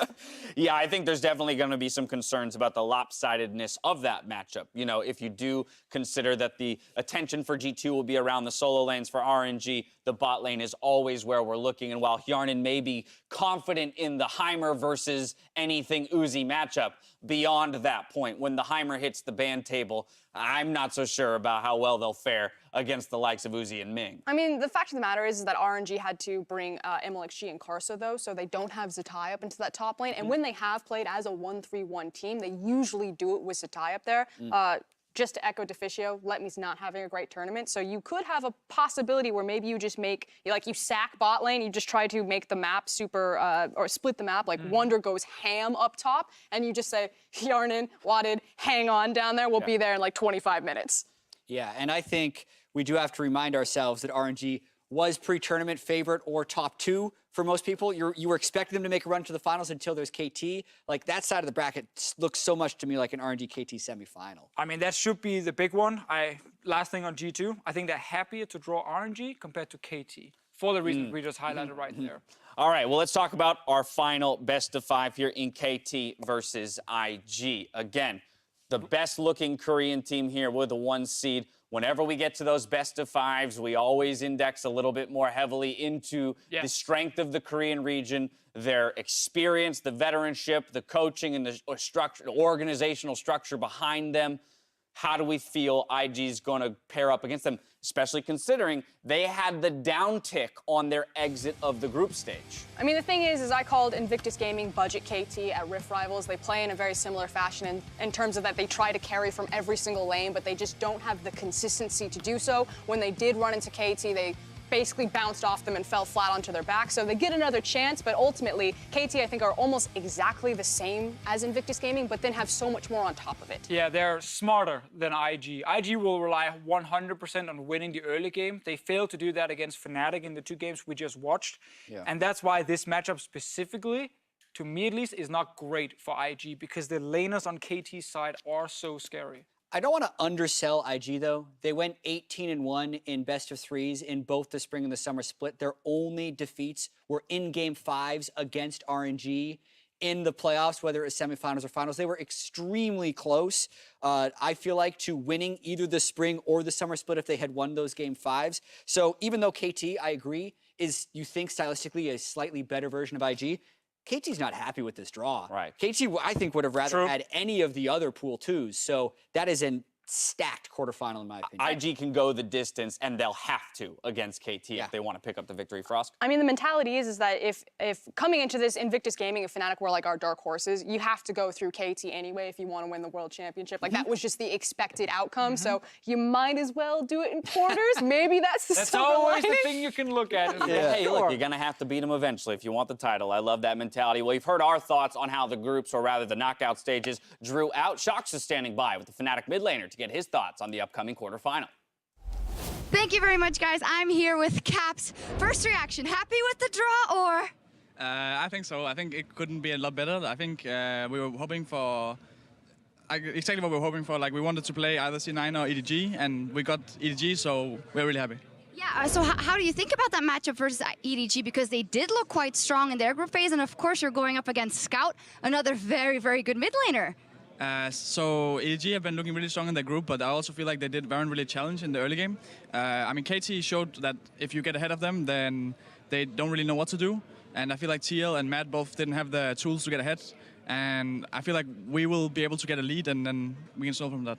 Yeah, I think there's definitely going to be some concerns about the lopsidedness of that matchup. You know, if you do consider that the attention for G2 will be around the solo lanes for RNG, the bot lane is always where we're looking. And while Hjarnan may be confident in the Heimer versus anything Uzi matchup, beyond that point, when the Heimer hits the ban table, I'm not so sure about how well they'll fare against the likes of Uzi and Ming. I mean, the fact of the matter is that RNG had to bring MLXG and Karsa, though, so they don't have Zatai up into that top lane. And when they have played as a 1-3-1 team, they usually do it with Zatai up there. Just to echo Deficio, Letme's not having a great tournament. So you could have a possibility where maybe you just make, you sack bot lane, you just try to make the map super, or split the map, like Wonder goes ham up top, and you just say, Hjarnan, Wadded, hang on down there, we'll be there in like 25 minutes. Yeah, and I think we do have to remind ourselves that RNG was pre-tournament favorite or top 2 for most people. You were expecting them to make a run to the finals until there's KT. Like, that side of the bracket looks so much to me like an RNG KT semifinal. I mean, that should be the big one. Last thing on G2, I think they're happier to draw RNG compared to KT for the reasons we just highlighted right there. All right, well, let's talk about our final best of 5 here in KT versus IG. Again, the best-looking Korean team here with the 1 seed. Whenever we get to those best of 5s, we always index a little bit more heavily into the strength of the Korean region, their experience, the veteranship, the coaching, and the organizational structure behind them. how do we feel IG's going to pair up against them, especially considering they had the downtick on their exit of the group stage? I mean, the thing is I called Invictus Gaming budget KT at Rift Rivals. They play in a very similar fashion in terms of that they try to carry from every single lane, but they just don't have the consistency to do so. When they did run into KT, they basically bounced off them and fell flat onto their back. So they get another chance, but ultimately, KT, I think, are almost exactly the same as Invictus Gaming, but then have so much more on top of it. Yeah, they're smarter than IG. IG will rely 100% on winning the early game. They failed to do that against Fnatic in the 2 games we just watched. Yeah. And that's why this matchup specifically, to me at least, is not great for IG, because the laners on KT's side are so scary. I don't want to undersell IG, though. They went 18-1 in best-of-3s in both the spring and the summer split. Their only defeats were in Game 5s against RNG in the playoffs, whether it was semifinals or finals. They were extremely close, I feel like, to winning either the spring or the summer split if they had won those Game 5s. So even though KT, I agree, is, you think, stylistically a slightly better version of IG, KT's not happy with this draw. Right. KT, I think, would have rather True. had any of the other Pool 2s. So that is a stacked quarterfinal, in my opinion. IG can go the distance, and they'll have to against KT if they want to pick up the victory, Frost. I mean, the mentality is that if coming into this Invictus Gaming, if Fnatic were like our dark horses, you have to go through KT anyway if you want to win the world championship. Like, that was just the expected outcome. So you might as well do it in quarters. Maybe that's the That's silver always the lining. thing you can look at. Hey, look, you're going to have to beat them eventually if you want the title. I love that mentality. Well, you've heard our thoughts on how the groups, or rather the knockout stages, drew out. Shox is standing by with the Fnatic mid laner to get his thoughts on the upcoming quarterfinal. Thank you very much, guys. I'm here with Caps. First reaction, happy with the draw, or? I think so. I think it couldn't be a lot better. I think we were hoping for exactly what we were hoping for. Like, we wanted to play either C9 or EDG, and we got EDG, so we're really happy. Yeah, so how do you think about that matchup versus EDG? Because they did look quite strong in their group phase, and of course you're going up against Scout, another very, very good mid laner. So EDG have been looking really strong in their group, but I also feel like they weren't really challenged in the early game. I mean, KT showed that if you get ahead of them, then they don't really know what to do. And I feel like TL and Matt both didn't have the tools to get ahead. And I feel like we will be able to get a lead, and then we can solve from that.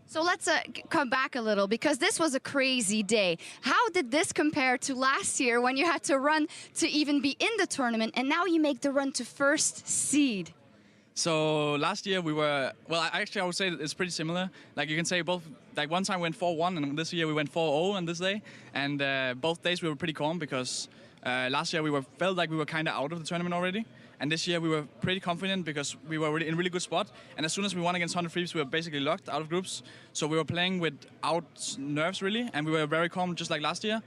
So let's come back a little, because this was a crazy day. How did this compare to last year when you had to run to even be in the tournament, and now you make the run to first seed? So last year we were, well, actually I would say it's pretty similar. Like, you can say both, like, one time we went 4-1, and this year we went 4-0 on this day. And both days we were pretty calm, because last year we felt like we were kind of out of the tournament already. And this year we were pretty confident because we were really in a really good spot. And as soon as we won against 100 Thieves, we were basically locked out of groups. So we were playing without nerves, really. And we were very calm, just like last year.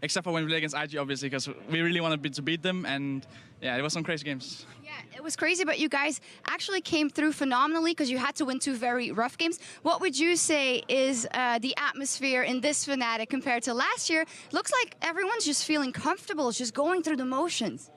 Except for when we played against IG, obviously, because we really wanted to beat them. And yeah, it was some crazy games. Yeah, it was crazy, but you guys actually came through phenomenally because you had to win 2 very rough games. What would you say is the atmosphere in this Fnatic compared to last year? Looks like everyone's just feeling comfortable, just going through the motions.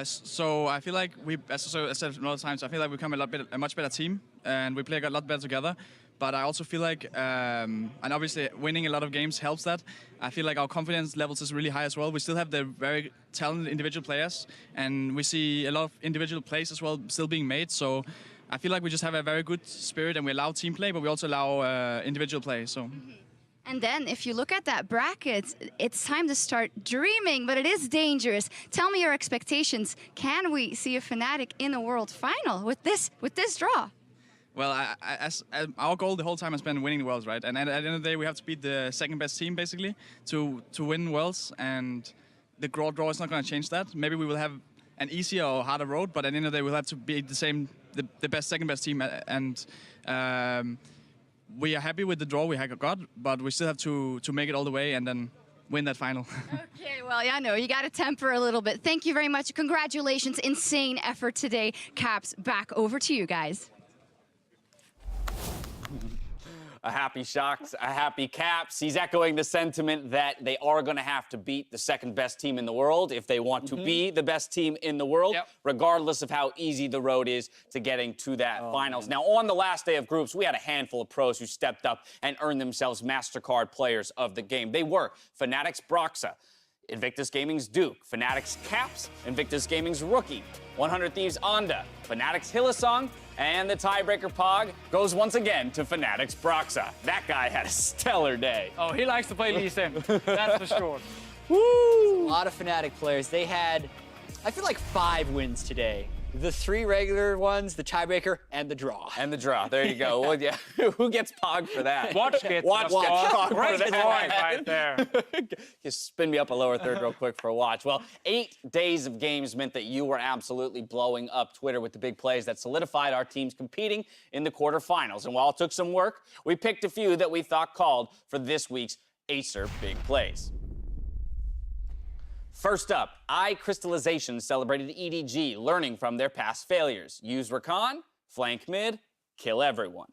So I feel like as I said a lot of times, I feel like we become a much better team, and we play a lot better together. But I also feel like, and obviously winning a lot of games helps that. I feel like our confidence levels is really high as well. We still have the very talented individual players, and we see a lot of individual plays as well still being made. So I feel like we just have a very good spirit, and we allow team play, but we also allow individual play. So. And then, if you look at that bracket, it's time to start dreaming, but it is dangerous. Tell me your expectations. Can we see a Fnatic in a world final with this draw? Well, as our goal the whole time has been winning the Worlds, right? And at the end of the day, we have to beat the second best team, basically, to win Worlds. And the draw is not going to change that. Maybe we will have an easier or harder road, but at the end of the day, we'll have to beat the second best team. And we are happy with the draw we have got, but we still have to make it all the way and then win that final. Okay, well, yeah, I know. You got to temper a little bit. Thank you very much. Congratulations. Insane effort today. Caps, back over to you guys. A happy Shox, a happy Caps. He's echoing the sentiment that they are going to have to beat the second best team in the world if they want to be the best team in the world, regardless of how easy the road is to getting to that finals. Now, on the last day of groups, we had a handful of pros who stepped up and earned themselves MasterCard players of the game. They were Fnatic's Broxa, Invictus Gaming's Duke, Fnatic's Caps, Invictus Gaming's Rookie, 100 Thieves Onda, Fnatic's Hylissang, And the tiebreaker pog goes once again to Fnatic's Broxa. That guy had a stellar day. Oh, he likes to play Lee Sin. That's for sure. Woo! A lot of Fnatic players. They had, I feel like 5 wins today. The 3 regular ones, the tiebreaker, and the draw. And the draw. There you go. Well, yeah. Who gets pog for that? Watch gets pog for Great that. drawing right there. Just spin me up a lower third real quick for a watch. Well, 8 days of games meant that you were absolutely blowing up Twitter with the big plays that solidified our teams competing in the quarterfinals. And while it took some work, we picked a few that we thought called for this week's Acer Big Plays. First up, iCrystallization celebrated EDG, learning from their past failures. Use Rakan, flank mid, kill everyone.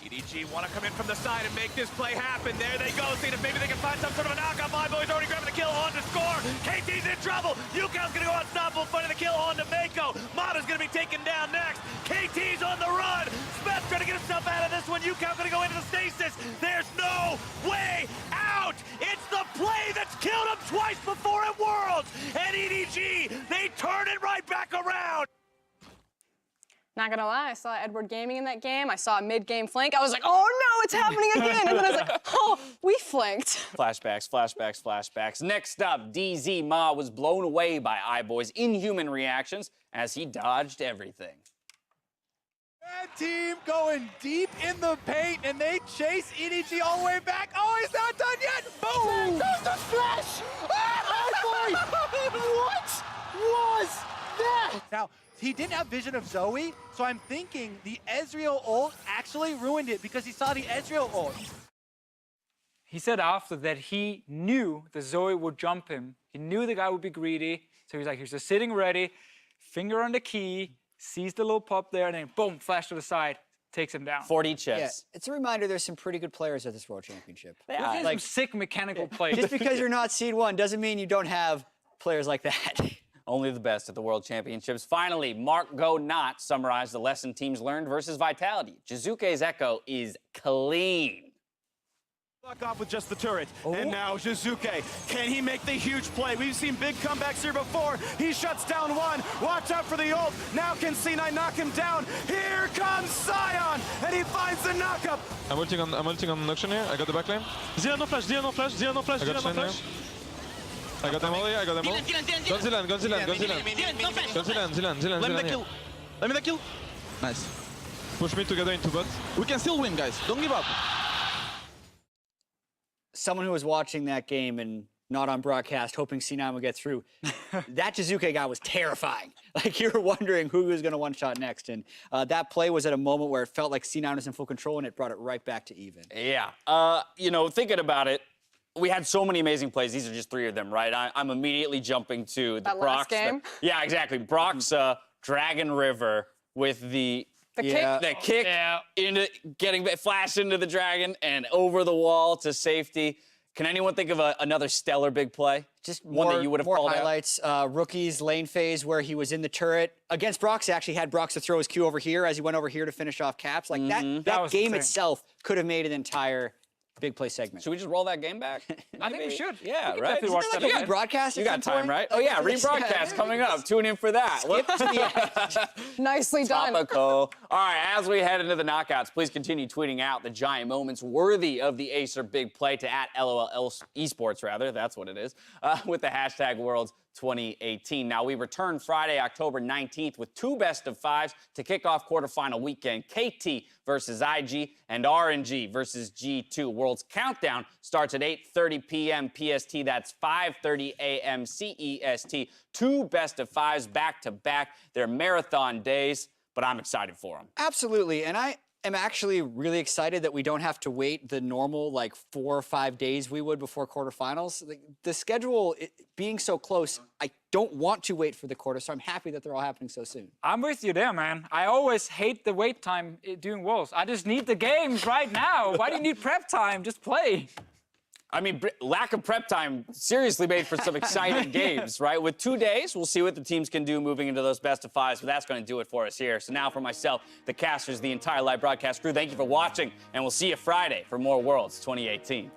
EDG want to come in from the side and make this play happen. There they go, seeing if maybe they can find some sort of a knockout. My boys already grabbing the kill on to score. KT's in trouble. Yukao's going to go unstoppable, finding the kill on to Mako. Mata's going to be taken down next. KT's on the run. Smith trying to get himself out of this one. Yukao going to go into the stasis. There's no way out. It's the play that's killed him twice before at Worlds. And EDG, they turn it right back around. Not gonna lie, I saw Edward Gaming in that game. I saw a mid-game flank. I was like, oh no, it's happening again. And then I was like, oh, we flanked. Flashbacks, flashbacks, flashbacks. Next up, DZ Ma was blown away by iBoy's inhuman reactions as he dodged everything. Red team going deep in the paint, and they chase EDG all the way back. Oh, he's not done yet. Boom! There goes the flash! Oh, what was that? Now, he didn't have vision of Zoe, so I'm thinking the Ezreal ult actually ruined it because he saw the Ezreal ult. He said after that he knew that Zoe would jump him. He knew the guy would be greedy. So he's like, he's just sitting ready, finger on the key, sees the little pop there, and then boom, flash to the side, takes him down. 40 chips. Yeah, it's a reminder there's some pretty good players at this World Championship. Yeah, like some sick mechanical plays. Just because you're not seed 1 doesn't mean you don't have players like that. Only the best at the World Championships. Finally, Mark Go Not summarized the lesson teams learned versus Vitality. Jizuke's Echo is clean. Block off with just the turret. And now Jizuke, can he make the huge play? We've seen big comebacks here before. He shuts down one. Watch out for the ult. Now can C9 knock him down. Here comes Sion, and he finds the knockup. I'm ulting on Noction here. I got the backline. Zia no flash, Zia no flash, Zia no flash, I Zia got no Shen flash. here. I got them all, yeah, I got them all. Go Zilan. Let me that kill. Let me that kill. Nice. Push me together into bot. We can still win, guys. Don't give up. Someone who was watching that game and not on broadcast, hoping C9 would get through, that Jizuke guy was terrifying. Like, you were wondering who was going to one-shot next. And that play was at a moment where it felt like C9 was in full control, and it brought it right back to even. Yeah. You know, thinking about it, we had so many amazing plays. These are just 3 of them, right? I'm immediately jumping to the That last game? Yeah, exactly. Broxa, Dragon River with the kick into getting flash into the dragon and over the wall to safety. Can anyone think of another stellar big play? Just one that you would have called highlights. Rookie's lane phase where he was in the turret against Broxa. Actually had Broxa throw his Q over here as he went over here to finish off Caps. Like that game itself could have made an entire big play segment. Should we just roll that game back? I think we should. Yeah, we right? Watch Isn't that like a rebroadcast? You got time, right? Oh, yeah, rebroadcast coming up. Tune in for that. Nicely done. Topical. All right, as we head into the knockouts, please continue tweeting out the giant moments worthy of the Acer big play to @LOL Esports, rather. That's what it is. With the hashtag Worlds 2018. Now, we return Friday, October 19th with 2 best-of-5s to kick off quarterfinal weekend. KT versus IG and RNG versus G2. Worlds Countdown starts at 8:30 p.m. PST. That's 5:30 a.m. CEST. 2 best-of-5s back-to-back. They're marathon days, but I'm excited for them. Absolutely, and I am actually really excited that we don't have to wait the normal, like, 4 or 5 days we would before quarterfinals. The schedule being so close, I don't want to wait for the quarter, so I'm happy that they're all happening so soon. I'm with you there, man. I always hate the wait time doing Worlds. I just need the games right now. Why do you need prep time? Just play. I mean, lack of prep time seriously made for some exciting games, right? With 2 days, we'll see what the teams can do moving into those best-of-5s, but that's going to do it for us here. So now for myself, the casters, the entire live broadcast crew, thank you for watching, and we'll see you Friday for more Worlds 2018.